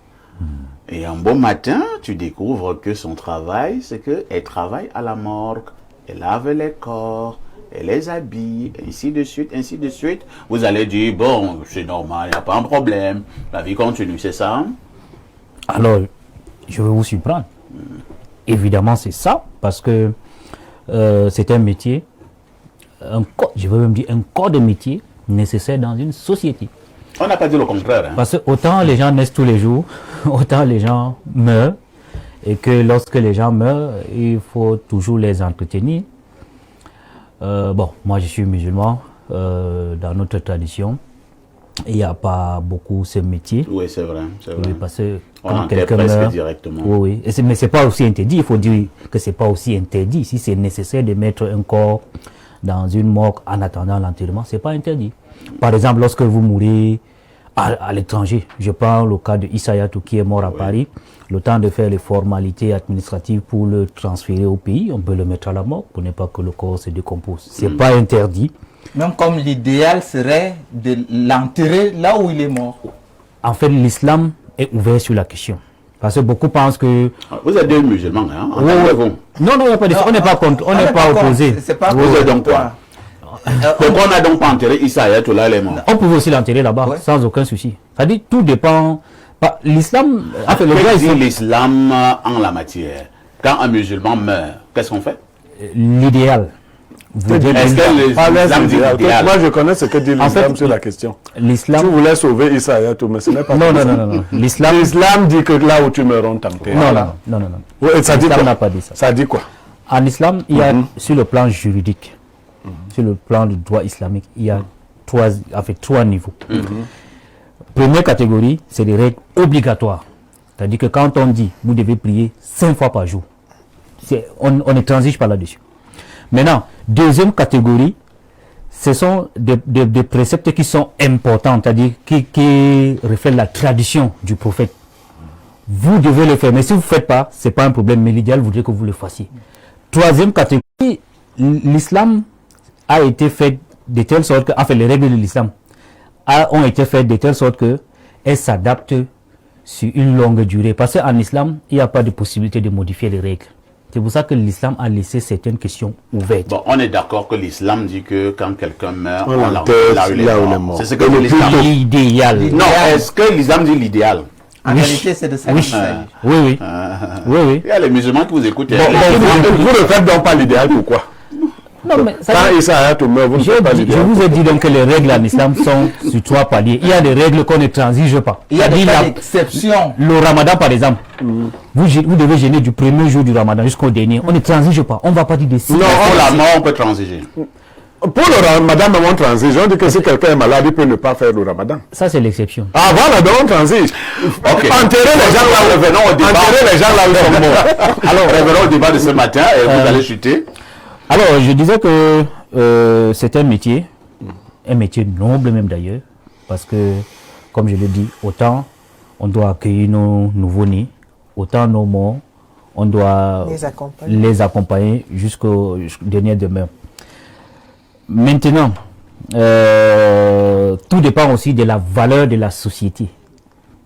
Et un beau matin, tu découvres que son travail, c'est qu'elle travaille à la morgue. Elle lave les corps, elle les habille, ainsi de suite, ainsi de suite. Vous allez dire, bon, c'est normal, il n'y a pas un problème. La vie continue, c'est ça? Alors, je vais vous surprendre. Évidemment, c'est ça, parce que c'est un métier, je veux même dire un corps de métier nécessaire dans une société. On n'a pas dit le contraire. Hein. Parce que autant les gens naissent tous les jours, autant les gens meurent, et que lorsque les gens meurent, il faut toujours les entretenir. Bon, moi je suis musulman, dans notre tradition, il n'y a pas beaucoup ce métier. Oui, c'est vrai. Oui, parce que quand quelqu'un meurt directement. Oui, oui. Mais ce n'est pas aussi interdit, il faut dire que ce n'est pas aussi interdit. Si c'est nécessaire de mettre un corps dans une morgue en attendant l'enterrement, ce n'est pas interdit. Par exemple, lorsque vous mourrez à l'étranger, je prends le cas de Issa Yatou qui est mort à Paris, le temps de faire les formalités administratives pour le transférer au pays, on peut le mettre à la morgue pour ne pas que le corps se décompose. Ce n'est pas interdit. Même comme l'idéal serait de l'enterrer là où il est mort. En fait, l'islam est ouvert sur la question. Parce que beaucoup pensent que... Vous êtes des musulmans, hein? Non, il n'y a pas de... On n'est pas contre, on n'est pas opposé. Vous êtes donc quoi? Donc on n'a donc pas enterré Issa Yatou là, les morts. On pouvait aussi l'enterrer là-bas, sans aucun souci. C'est-à-dire, tout dépend... L'islam... Qu'est-ce l'islam en la matière? Quand un musulman meurt, qu'est-ce qu'on fait? L'idéal. Est-ce que l'islam dit l'idéal? Moi, je connais ce que dit l'islam sur la question. L'islam... Tu voulais sauver Issa Yatou, mais ce n'est pas... Non. L'islam dit que là où tu meurs, on t'enterre. Non. Ouais, ça dit quoi? n'a pas dit ça. Ça dit quoi? En islam, il y a, sur le plan juridique, sur le plan du droit islamique, il y a trois niveaux. Première catégorie, c'est des règles obligatoires. C'est-à-dire que quand on dit, vous devez prier 5 fois par jour, on ne transige pas là-dessus. Maintenant, deuxième catégorie, ce sont des préceptes qui sont importants, c'est-à-dire qui reflètent la tradition du prophète. Vous devez le faire, mais si vous ne faites pas, ce n'est pas un problème, mais l'idéal voudrait que vous le fassiez. Troisième catégorie, l'islam a été fait de telle sorte que, enfin les règles de l'islam ont été faites de telle sorte qu'elles s'adaptent sur une longue durée. Parce qu'en islam, il n'y a pas de possibilité de modifier les règles. C'est pour ça que l'islam a laissé certaines questions ouvertes. Bon, on est d'accord que l'islam dit que quand quelqu'un meurt, on l'enterre là où il est mort. C'est ce que l'islam dit. L'idéal. Non, est-ce que l'islam dit l'idéal? En réalité, c'est de ça. Oui. Il y a les musulmans qui vous écoutent. Vous ne faites donc pas l'idéal, pourquoi? Non, mais ça quand Issa Yatou meurt, vous ne faites pas l'idéal. Je vous ai dit donc que les règles en islam sont sur 3 paliers. Il y a des règles qu'on ne transige pas. Il y a des exceptions. Le ramadan, par exemple. Vous devez jeûner du premier jour du ramadan jusqu'au dernier. On ne transige pas. On ne va pas dire de si. Non, pour la mort, on peut transiger. Pour le ramadan, on transige. On dit que si quelqu'un est malade, il peut ne pas faire le ramadan. Ça, c'est l'exception. Ah, voilà, donc on transige. Enterrer les gens là où ils sont morts. Alors, revenons au débat de ce matin et vous allez chuter. Alors, je disais que c'est un métier noble même d'ailleurs, parce que, comme je l'ai dit, autant on doit accueillir nos nouveaux-nés, autant nos morts, on doit les accompagner jusqu'au dernier demeure. Maintenant, tout dépend aussi de la valeur de la société,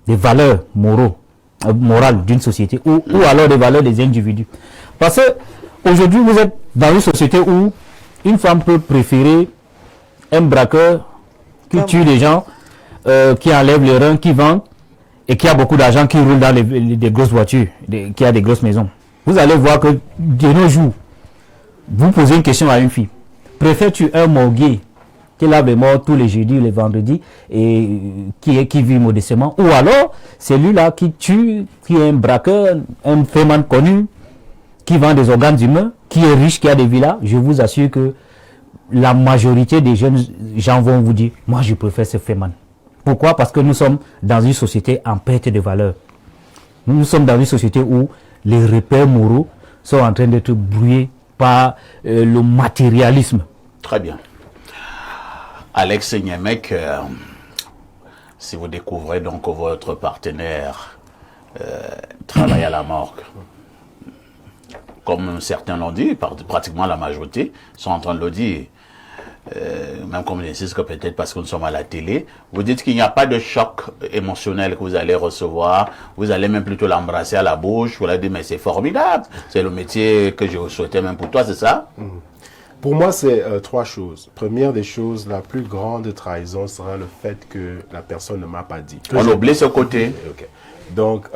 des valeurs morales d'une société, ou alors des valeurs des individus. Parce que aujourd'hui, vous êtes dans une société où une femme peut préférer un braqueur qui tue les gens, qui enlève les reins, qui vend, et qui a beaucoup d'argent, qui roule dans des grosses voitures, qui a des grosses maisons. Vous allez voir que de nos jours, vous posez une question à une fille. Préfères-tu un morguier qui lave les morts tous les jeudis, les vendredis, et qui vit modestement, ou alors celui-là qui tue, qui est un braqueur, un féman connu, qui vend des organes humains, qui est riche, qui a des villas? Je vous assure que la majorité des jeunes gens vont vous dire, moi je préfère ce féman. Pourquoi? Parce que nous sommes dans une société en perte de valeur. Nous sommes dans une société où les repères moraux sont en train d'être brouillés par le matérialisme. Très bien. Alex Nyemek, si vous découvrez donc que votre partenaire travaille à la morgue, comme certains l'ont dit, pratiquement la majorité sont en train de le dire, même comme j'insiste que peut-être parce que nous sommes à la télé, vous dites qu'il n'y a pas de choc émotionnel que vous allez recevoir, vous allez même plutôt l'embrasser à la bouche, vous allez dire mais c'est formidable, c'est le métier que je souhaitais même pour toi, c'est ça? Pour moi, c'est 3 choses. Première des choses, la plus grande trahison sera le fait que la personne ne m'a pas dit. On oublie ce côté. Okay. Donc,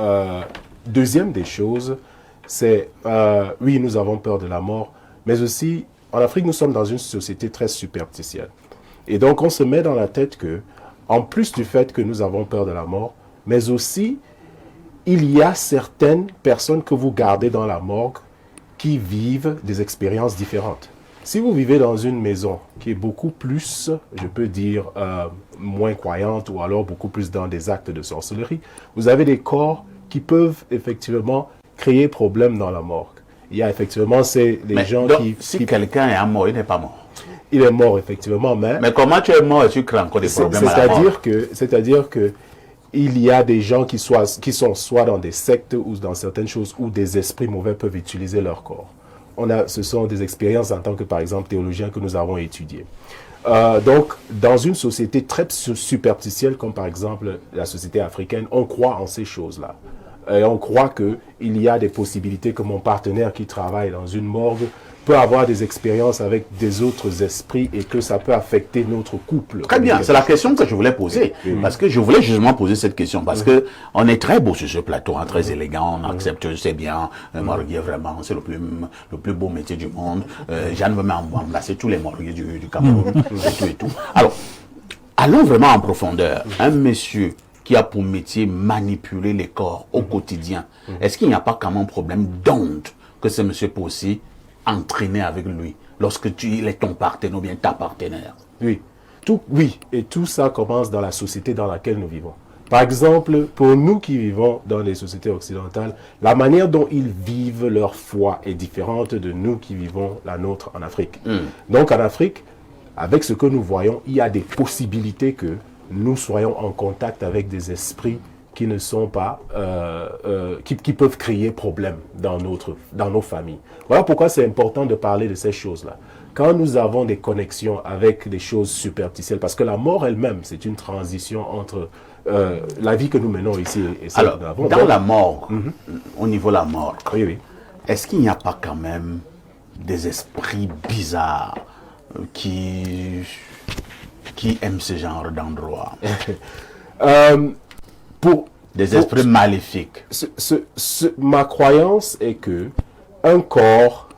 deuxième des choses, c'est, oui, nous avons peur de la mort, mais aussi, en Afrique, nous sommes dans une société très superstitielle. Et donc, on se met dans la tête que, en plus du fait que nous avons peur de la mort, mais aussi, il y a certaines personnes que vous gardez dans la morgue qui vivent des expériences différentes. Si vous vivez dans une maison qui est beaucoup plus, je peux dire, moins croyante ou alors beaucoup plus dans des actes de sorcellerie, vous avez des corps qui peuvent effectivement créer problème dans la morgue. Il y a effectivement les gens donc, qui... Si quelqu'un est mort, il n'est pas mort. Il est mort effectivement, mais... Mais comment tu es mort et tu crées encore des problèmes à la mort? C'est-à-dire que il y a des gens qui sont soit dans des sectes ou dans certaines choses où des esprits mauvais peuvent utiliser leur corps. Ce sont des expériences en tant que, par exemple, théologiens que nous avons étudiées. Donc, dans une société très superstitielle, comme par exemple la société africaine, on croit en ces choses-là. Et on croit qu'il y a des possibilités que mon partenaire qui travaille dans une morgue peut avoir des expériences avec des autres esprits et que ça peut affecter notre couple. Très bien, c'est la question que je voulais poser. Parce que je voulais justement poser cette question. Parce que on est très beau sur ce plateau, hein, très élégant, on accepte, c'est bien. Morguier, vraiment, c'est le plus beau métier du monde. Jeanne veut m'embrasser tous les morguiers du Cameroun, et tout. Alors, allons vraiment en profondeur. Un monsieur qui a pour métier manipuler les corps au quotidien, est-ce qu'il n'y a pas quand même un problème d'honte que ce monsieur peut aussi entraîner avec lui lorsque il est ton partenaire ou bien ta partenaire? Oui. Oui, et tout ça commence dans la société dans laquelle nous vivons. Par exemple, pour nous qui vivons dans les sociétés occidentales, la manière dont ils vivent leur foi est différente de nous qui vivons la nôtre en Afrique. Donc en Afrique, avec ce que nous voyons, il y a des possibilités que nous soyons en contact avec des esprits qui ne sont pas, qui peuvent créer problème dans nos familles. Voilà pourquoi c'est important de parler de ces choses-là. Quand nous avons des connexions avec des choses superstitielles, parce que la mort elle-même, c'est une transition entre la vie que nous menons ici et celle que nous avons. Dans la mort, au niveau de la mort, est-ce qu'il n'y a pas quand même des esprits bizarres qui aiment ce genre d'endroit? Des esprits maléfiques. Ma croyance est que un corps,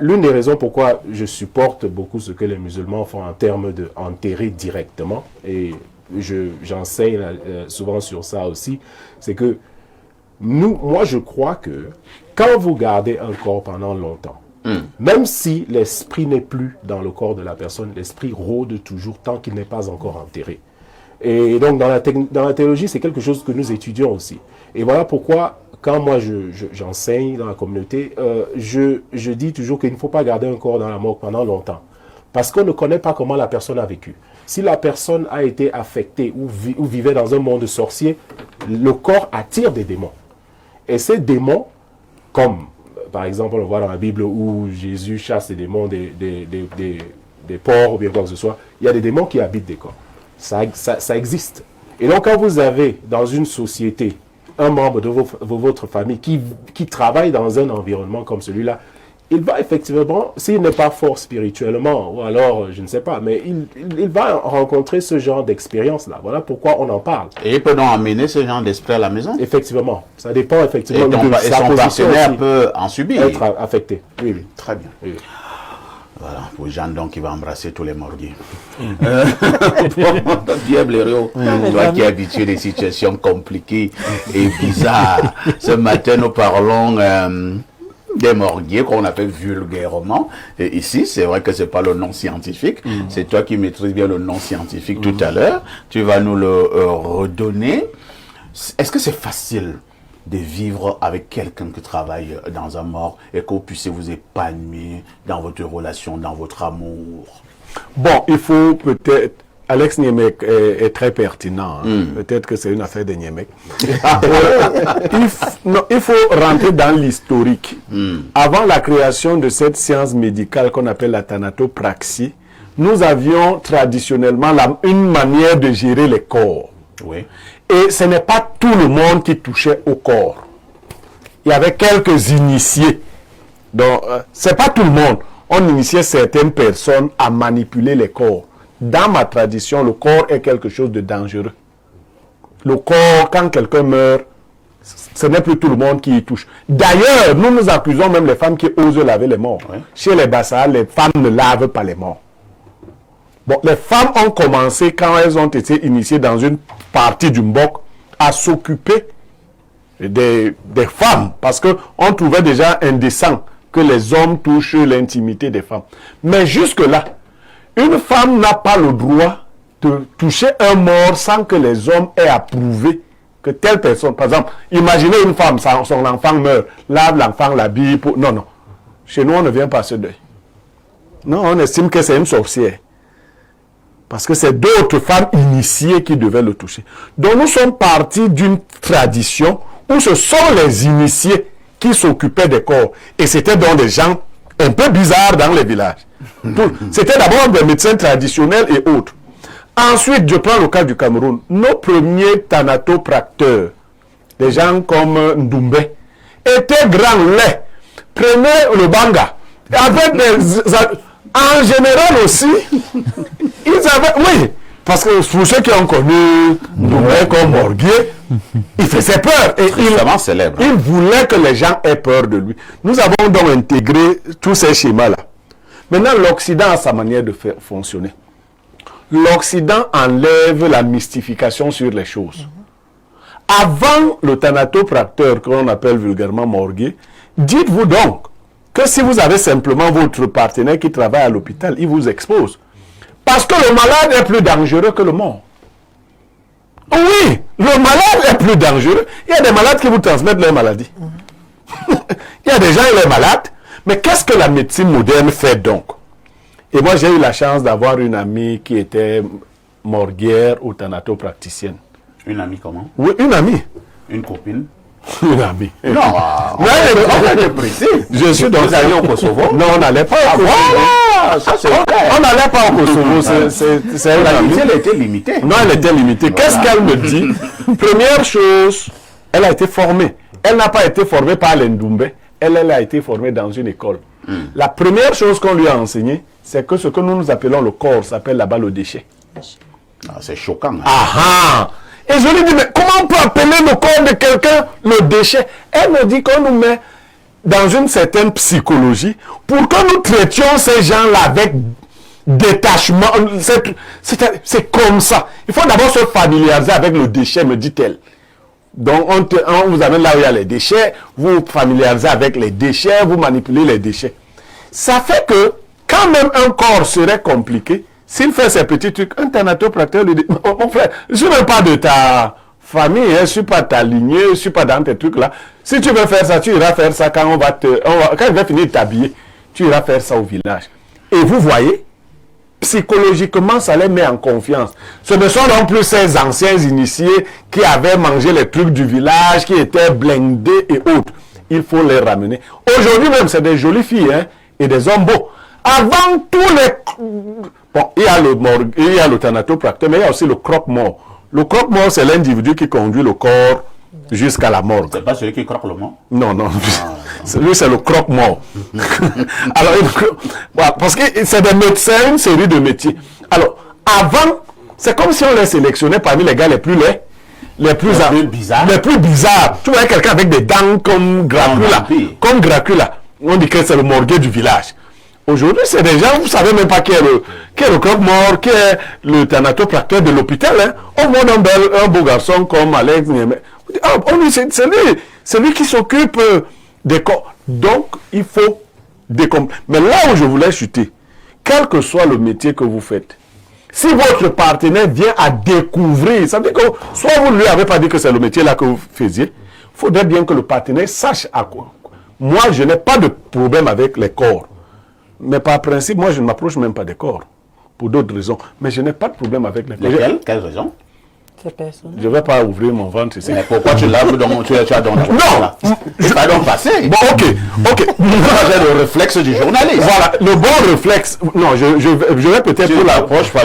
l'une des raisons pourquoi je supporte beaucoup ce que les musulmans font en termes d'enterrer directement, et j'enseigne souvent sur ça aussi, c'est que moi je crois que quand vous gardez un corps pendant longtemps, même si l'esprit n'est plus dans le corps de la personne, l'esprit rôde toujours tant qu'il n'est pas encore enterré. Et donc dans la théologie, c'est quelque chose que nous étudions aussi. Et voilà pourquoi, quand moi j'enseigne dans la communauté, je dis toujours qu'il ne faut pas garder un corps dans la morgue pendant longtemps. Parce qu'on ne connaît pas comment la personne a vécu. Si la personne a été affectée ou vivait dans un monde sorcier, le corps attire des démons. Et ces démons, comme par exemple on le voit dans la Bible où Jésus chasse les démons des porcs ou bien quoi que ce soit, il y a des démons qui habitent des corps. Ça existe. Et donc, quand vous avez dans une société un membre de votre famille qui travaille dans un environnement comme celui-là, il va effectivement, s'il n'est pas fort spirituellement, ou alors, je ne sais pas, mais il va rencontrer ce genre d'expérience-là. Voilà pourquoi on en parle. Et il peut donc amener ce genre d'esprit à la maison? Effectivement. Ça dépend effectivement de sa position. Son partenaire peut en subir. Être affecté. Oui, oui. Très bien. Oui. Voilà, pour Jeanne, donc, il va embrasser tous les morguiers. Dieu Blériot, toi qui es habitué des situations compliquées et bizarres. Ce matin, nous parlons des morguiers, qu'on appelle vulgairement. Et ici, c'est vrai que c'est pas le nom scientifique. C'est toi qui maîtrises bien le nom scientifique tout à l'heure. Tu vas nous le redonner. Est-ce que c'est facile de vivre avec quelqu'un qui travaille dans un morgue et que vous puissiez vous épanouir dans votre relation, dans votre amour? Bon, il faut peut-être... Alex Niemek est très pertinent. Peut-être que c'est une affaire de Niemek. Il faut rentrer dans l'historique. Avant la création de cette science médicale qu'on appelle la thanatopraxie, nous avions traditionnellement une manière de gérer les corps. Oui. Et ce n'est pas tout le monde qui touchait au corps. Il y avait quelques initiés. Donc, ce n'est pas tout le monde. On initiait certaines personnes à manipuler les corps. Dans ma tradition, le corps est quelque chose de dangereux. Le corps, quand quelqu'un meurt, ce n'est plus tout le monde qui y touche. D'ailleurs, nous accusons même les femmes qui osent laver les morts. Oui. Chez les Bassa, les femmes ne lavent pas les morts. Bon, les femmes ont commencé, quand elles ont été initiées dans une partie du Mbok, à s'occuper des femmes. Parce qu'on trouvait déjà indécent que les hommes touchent l'intimité des femmes. Mais jusque-là, une femme n'a pas le droit de toucher un mort sans que les hommes aient approuvé que telle personne, par exemple, imaginez une femme, son enfant meurt, lave l'enfant, l'habille, non, non. Chez nous, on ne vient pas à ce deuil. Non, on estime que c'est une sorcière. Parce que c'est d'autres femmes initiées qui devaient le toucher. Donc nous sommes partis d'une tradition où ce sont les initiés qui s'occupaient des corps. Et c'était donc des gens un peu bizarres dans les villages. C'était d'abord des médecins traditionnels et autres. Ensuite, je prends le cas du Cameroun. Nos premiers thanatopracteurs, des gens comme Ndoumbe, étaient grands laids. Prenaient le banga. Avec en général aussi, ils avaient... Oui, parce que pour ceux qui ont connu Ndoumbe comme Morguier, il faisait peur. Et il voulait que les gens aient peur de lui. Nous avons donc intégré tous ces schémas-là. Maintenant, l'Occident a sa manière de faire fonctionner. L'Occident enlève la mystification sur les choses. Avant le thanatopracteur, qu'on appelle vulgairement Morguier, dites-vous donc que si vous avez simplement votre partenaire qui travaille à l'hôpital, il vous expose. Parce que le malade est plus dangereux que le mort. Oui, le malade est plus dangereux. Il y a des malades qui vous transmettent leur maladie. Il y a des gens, ils sont malades. Mais qu'est-ce que la médecine moderne fait donc? Et moi, j'ai eu la chance d'avoir une amie qui était morguière ou thanatopraticienne. Une amie comment? Oui, une amie. Une copine? Une amie. Non, on est précis. Je suis dans... Vous allez au Kosovo? Non, on n'allait pas au Kosovo. Voilà, ça c'est on n'allait pas au Kosovo. C'est une amie. Elle était limitée. Non, elle était limitée. Voilà. Qu'est-ce qu'elle me dit? Première chose, elle a été formée. Elle n'a pas été formée par l'Ndoumbe. Elle a été formée dans une école. La première chose qu'on lui a enseignée, c'est que ce que nous appelons le corps s'appelle là-bas le déchet. C'est choquant. Hein. Ah. Et je lui dis, mais comment on peut appeler le corps de quelqu'un le déchet? Elle me dit qu'on nous met dans une certaine psychologie pour que nous traitions ces gens-là avec détachement. C'est comme ça. Il faut d'abord se familiariser avec le déchet, me dit-elle. Donc, on vous amène là où il y a les déchets, vous familiarisez avec les déchets, vous manipulez les déchets. Ça fait que, quand même un corps serait compliqué, s'il fait ces petits trucs, un thanatopracteur lui dit, mon frère, je ne suis même pas de ta famille, je ne suis pas de ta lignée, je ne suis pas dans tes trucs-là. Si tu veux faire ça, tu iras faire ça quand quand il va finir de t'habiller, tu iras faire ça au village. Et vous voyez, psychologiquement, ça les met en confiance. Ce ne sont non plus ces anciens initiés qui avaient mangé les trucs du village, qui étaient blindés et autres. Il faut les ramener. Aujourd'hui même, c'est des jolies filles hein, et des hommes beaux. Avant tous les... Bon, il y a le thanatopracteur, mais il y a aussi le croque-mort. Le croque-mort, c'est l'individu qui conduit le corps jusqu'à la mort. C'est pas celui qui croque le mort? Non, non. Lui, c'est le croque-mort. Alors, voilà, parce que c'est des médecins, une série de métiers. Alors, avant, c'est comme si on les sélectionnait parmi les gars les plus laids, les plus bizarres. Tu vois quelqu'un avec des dents comme Dracula. On dit que c'est le morguier du village. Aujourd'hui, c'est des gens, vous ne savez même pas qui est le croque-mort, qui est le thanatopracteur de l'hôpital. Hein. On voit un beau garçon comme Alex. C'est lui qui s'occupe des corps. Donc, il faut mais là où je voulais chuter, quel que soit le métier que vous faites, si votre partenaire vient à découvrir, ça veut dire que soit vous ne lui avez pas dit que c'est le métier là que vous faisiez, il faudrait bien que le partenaire sache à quoi. Moi, je n'ai pas de problème avec les corps. Mais par principe, moi, je ne m'approche même pas des corps. Pour d'autres raisons. Mais je n'ai pas de problème avec les corps. Quelle raison? C'est personnel. Je ne vais pas ouvrir mon ventre ici. Mais pourquoi tu laves donc tu as dans ton Non, c'est pas donc passé. Bon, ok. C'est le réflexe du journaliste. Voilà, le bon réflexe. Non, je vais peut-être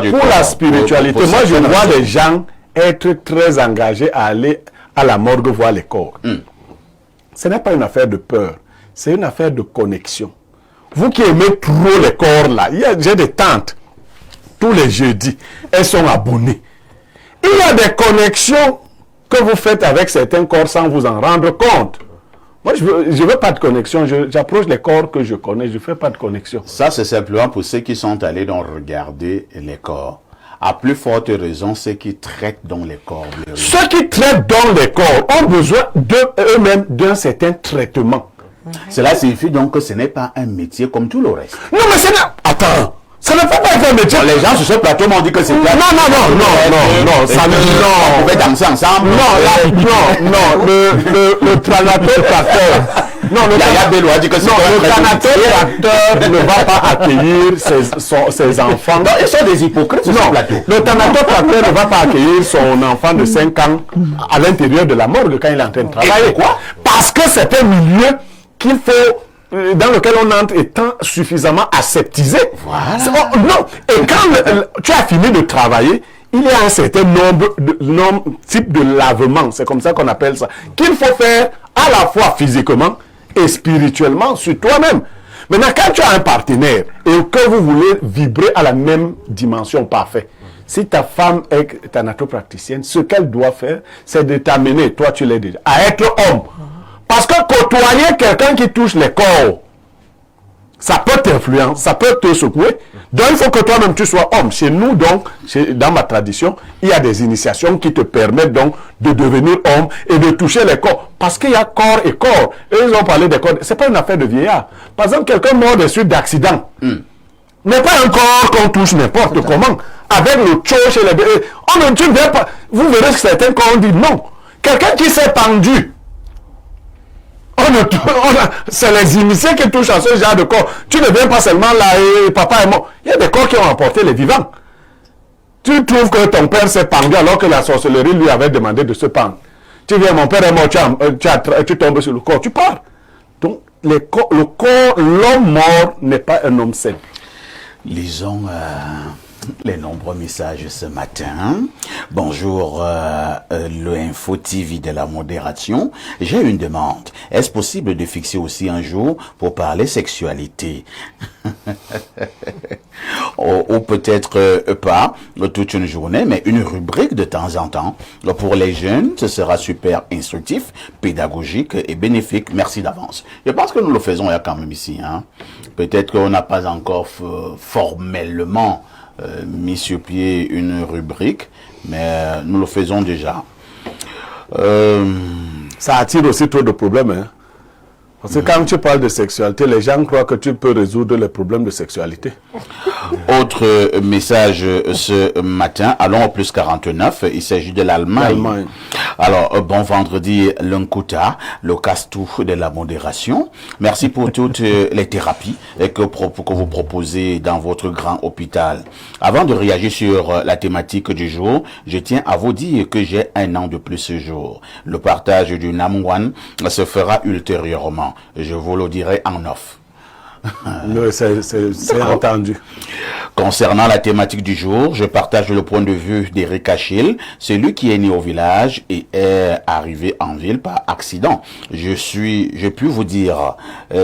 pour la spiritualité. Moi, je vois les gens être très engagés à aller à la morgue voir les corps. Ce n'est pas une affaire de peur, c'est une affaire de connexion. Vous qui aimez trop les corps là, j'ai des tantes, tous les jeudis, elles sont abonnées. Il y a des connexions que vous faites avec certains corps sans vous en rendre compte. Moi, je veux pas de connexion. J'approche les corps que je connais. Je ne fais pas de connexion. Ça, c'est simplement pour ceux qui sont allés donc regarder les corps. À plus forte raison, ceux qui traitent dans les corps. Ceux qui traitent dans les corps ont besoin eux-mêmes d'un certain traitement. Cela signifie donc que ce n'est pas un métier comme tout le reste. Non, mais c'est... Attends. Ça ne peut pas être un métier. Les gens sur ce plateau m'ont dit que c'était... Non, ça ne... On pouvait danser ensemble. Le thanatopracteur. Non, le thanatopracteur ne va pas accueillir ses enfants. Non, ils sont des hypocrites sur ce plateau. Le thanatopracteur ne va pas accueillir son enfant de 5 ans à l'intérieur de la morgue quand il est en train de travailler. Et pourquoi? Parce que c'est un milieu qu'il faut... dans lequel on entre étant suffisamment aseptisé. Voilà. Non. Et quand tu as fini de travailler, il y a un certain type de lavement, c'est comme ça qu'on appelle ça, qu'il faut faire à la fois physiquement et spirituellement sur toi-même. Maintenant, quand tu as un partenaire et que vous voulez vibrer à la même dimension parfaite, si ta femme est thanatopraticienne, ce qu'elle doit faire, c'est de t'amener, toi tu l'es déjà, à être homme. Parce que côtoyer quelqu'un qui touche les corps, ça peut t'influencer, ça peut te secouer. Donc il faut que toi-même tu sois homme. Chez nous, donc, dans ma tradition, il y a des initiations qui te permettent donc de devenir homme et de toucher les corps. Parce qu'il y a corps et corps. Et ils ont parlé des corps. C'est pas une affaire de vieillard. Par exemple, quelqu'un mort des suites d'accident n'est pas un corps qu'on touche n'importe comment. Avec le tchoche et les bébés. Tu ne viens pas. Vous verrez que certains corps disent non. Quelqu'un qui s'est pendu. C'est les initiés qui touchent à ce genre de corps. Tu ne viens pas seulement là et papa est mort. Il y a des corps qui ont emporté les vivants. Tu trouves que ton père s'est pendu alors que la sorcellerie lui avait demandé de se pendre. Tu viens, mon père est mort, tu tombes sur le corps, tu pars. Donc, l'homme mort n'est pas un homme simple. Lisons les nombreux messages ce matin. Bonjour, le Info TV de la modération. J'ai une demande. Est-ce possible de fixer aussi un jour pour parler sexualité? Ou peut-être pas toute une journée, mais une rubrique de temps en temps. Pour les jeunes, ce sera super instructif, pédagogique et bénéfique. Merci d'avance. Je pense que nous le faisons quand même ici. Hein. Peut-être qu'on n'a pas encore formellement mis sur pied une rubrique, mais nous le faisons déjà. Ça attire aussi trop de problèmes. Hein? Parce que quand tu parles de sexualité, les gens croient que tu peux résoudre les problèmes de sexualité. Autre message ce matin, allons au plus 49, il s'agit de l'Allemagne. Alors, bon vendredi, l'Unkuta, le casse-tout de la modération. Merci pour toutes les thérapies que vous proposez dans votre grand hôpital. Avant de réagir sur la thématique du jour, je tiens à vous dire que j'ai 1 an de plus ce jour. Le partage du Namwan se fera ultérieurement. Je vous le dirai en off. C'est entendu. Concernant la thématique du jour, je partage le point de vue d'Eric Achille, celui qui est né au village et est arrivé en ville par accident. Je puis vous dire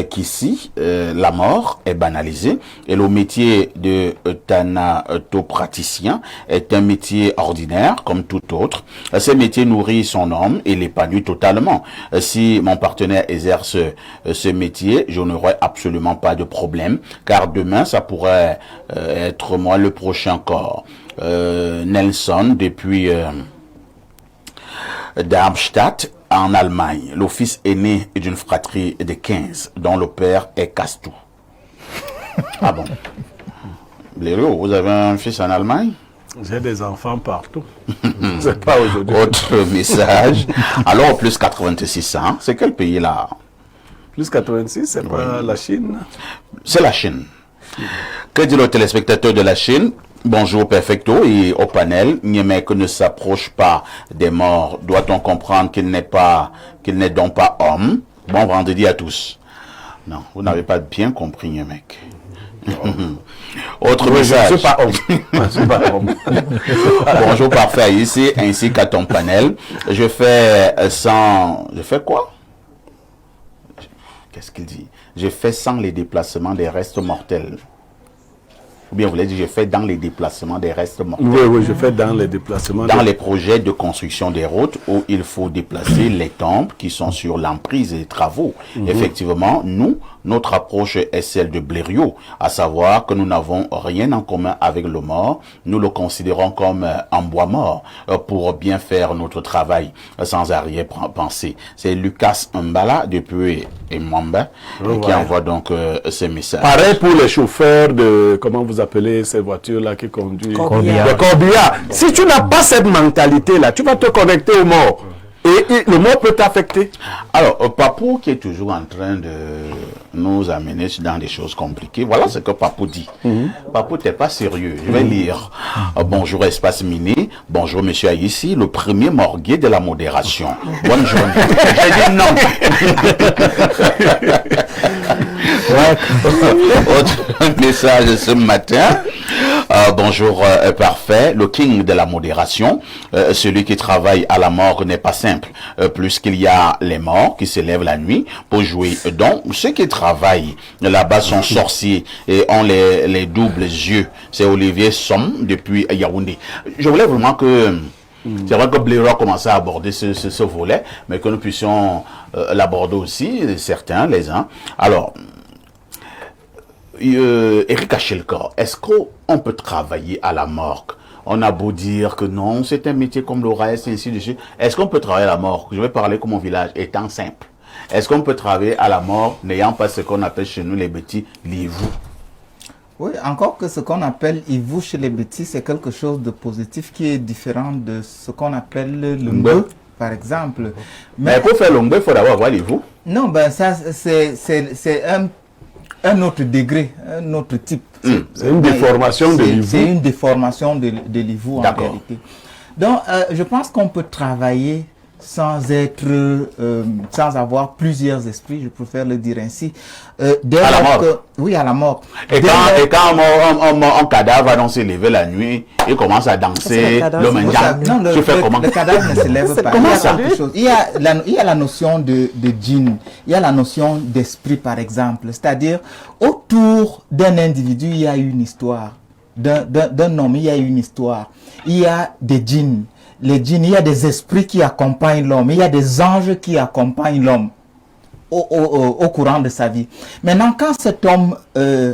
qu'ici, la mort est banalisée et le métier de thanatopraticien est un métier ordinaire comme tout autre. Ce métier nourrit son homme et l'épanouit totalement. Si mon partenaire exerce ce métier, je n'aurai absolument pas de problème, car demain ça pourrait être moi le prochain corps. Nelson depuis Darmstadt en Allemagne. Le fils aîné d'une fratrie de 15 dont le père est casse-tout. Ah bon? Léo, vous avez un fils en Allemagne? J'ai des enfants partout. C'est pas aujourd'hui. Autre message. Alors plus 86 ans, c'est quel pays là? Plus 86, c'est pas la Chine? C'est la Chine. Que dit le téléspectateur de la Chine? Bonjour Perfecto et au panel. Niemek ne s'approche pas des morts. Doit-on comprendre qu'il n'est donc pas homme? Bon vendredi à tous. Non, vous n'avez pas bien compris Niemek. Autre message. Je suis pas homme. Bonjour Parfait ici ainsi qu'à ton panel. Je fais quoi? Qu'est-ce qu'il dit? Je fais sans les déplacements des restes mortels. Ou bien vous l'avez dit, je fais dans les déplacements des restes mortels. Oui, je fais dans les déplacements. Dans les projets de construction des routes où il faut déplacer les tombes qui sont sur l'emprise des travaux. Effectivement, notre approche est celle de Blériot, à savoir que nous n'avons rien en commun avec le mort. Nous le considérons comme un bois mort pour bien faire notre travail sans arrière-pensée. C'est Lucas Mbala depuis Mwamba qui envoie donc ces messages. Pareil pour les chauffeurs de, comment vous appelez ces voitures-là qui conduisent? Corbillard. Le corbillard. Si tu n'as pas cette mentalité-là, tu vas te connecter au mort. Et le mort peut t'affecter. Alors, Papou qui est toujours en train de nous amener dans des choses compliquées. Voilà ce que Papou dit. Papou, t'es pas sérieux. Je vais lire. Bonjour Espace Mini. Bonjour Monsieur Aïssi, le premier morgué de la modération. Bonne journée. J'ai dit non. Autre message ce matin. Bonjour Parfait, le king de la modération. Celui qui travaille à la morgue n'est pas simple. Plus qu'il y a les morts qui se lèvent la nuit pour jouer. Donc, ceux qui travaillent là-bas sont sorciers et ont les doubles yeux. C'est Olivier Somme depuis Yaoundé. Je voulais vraiment que... C'est vrai que Blériot a commencé à aborder ce volet, mais que nous puissions l'aborder aussi, certains, les uns. Alors... Eric Achelka, est-ce qu'on peut travailler à la morgue? On a beau dire que non, c'est un métier comme le reste, ainsi de suite. Est-ce qu'on peut travailler à la morgue? Je vais parler comme mon village, étant simple. Est-ce qu'on peut travailler à la morgue n'ayant pas ce qu'on appelle chez nous les petits livous? Oui, encore que ce qu'on appelle hivou chez les petits, c'est quelque chose de positif qui est différent de ce qu'on appelle le mbeu, par exemple. Mais pour faire le mbeu, il faut d'abord avoir l'hivou. Non, ben ça, c'est un autre degré, un autre type. C'est une déformation de l'hivou. C'est une déformation de l'hivou en réalité. Donc, je pense qu'on peut travailler sans avoir plusieurs esprits, je préfère le dire ainsi. À la mort. Oui, à la mort. Et quand un cadavre va donc se lever la nuit, il commence à danser, le mendiant. Non, le cadavre ne se lève pas. Il y a la notion de djinn, il y a la notion d'esprit par exemple. C'est-à-dire, autour d'un individu, il y a une histoire. D'un homme, il y a une histoire. Il y a des djinns. Les djinns, il y a des esprits qui accompagnent l'homme, il y a des anges qui accompagnent l'homme au courant de sa vie. Maintenant, quand cet homme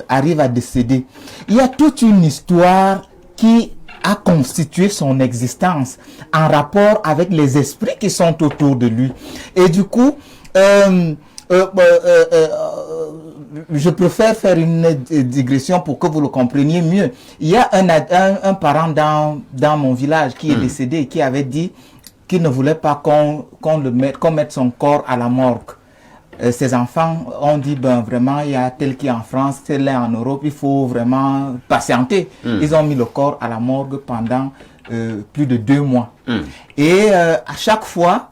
arrive à décéder, il y a toute une histoire qui a constitué son existence en rapport avec les esprits qui sont autour de lui. Et du coup, je préfère faire une digression pour que vous le compreniez mieux. Il y a un parent dans mon village qui est décédé et qui avait dit qu'il ne voulait pas qu'on mette son corps à la morgue. Ses enfants ont dit, ben vraiment, il y a tel qui est en France, tel est en Europe, il faut vraiment patienter. Ils ont mis le corps à la morgue pendant plus de 2 mois. Et à chaque fois,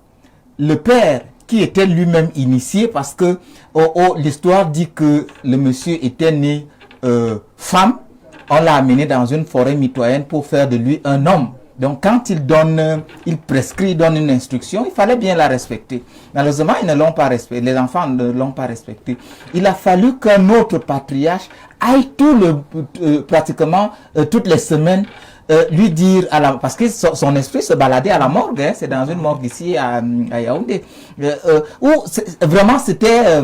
le père, qui était lui-même initié, parce que l'histoire dit que le monsieur était né femme, on l'a amené dans une forêt mitoyenne pour faire de lui un homme. Donc quand il prescrit, il donne une instruction, il fallait bien la respecter. Malheureusement, ils ne l'ont pas respecté, les enfants ne l'ont pas respecté. Il a fallu qu'un autre patriarche aille pratiquement toutes les semaines lui dire, parce que son esprit se baladait à la morgue, hein, c'est dans une morgue ici à Yaoundé, où vraiment c'était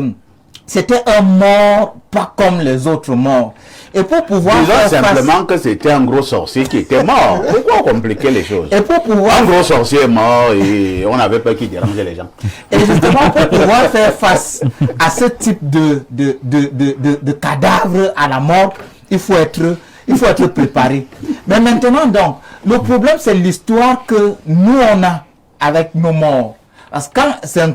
un mort pas comme les autres morts. Et pour pouvoir disons simplement que c'était un gros sorcier qui était mort. Pourquoi compliquer les choses? Et pour pouvoir... Un gros sorcier est mort et on avait peur qu'il dérangeait les gens. Et justement, pour pouvoir faire face à ce type de cadavre à la mort, il faut être préparé. Mais maintenant, donc, le problème, c'est l'histoire que nous, on a avec nos morts. Parce que c'est un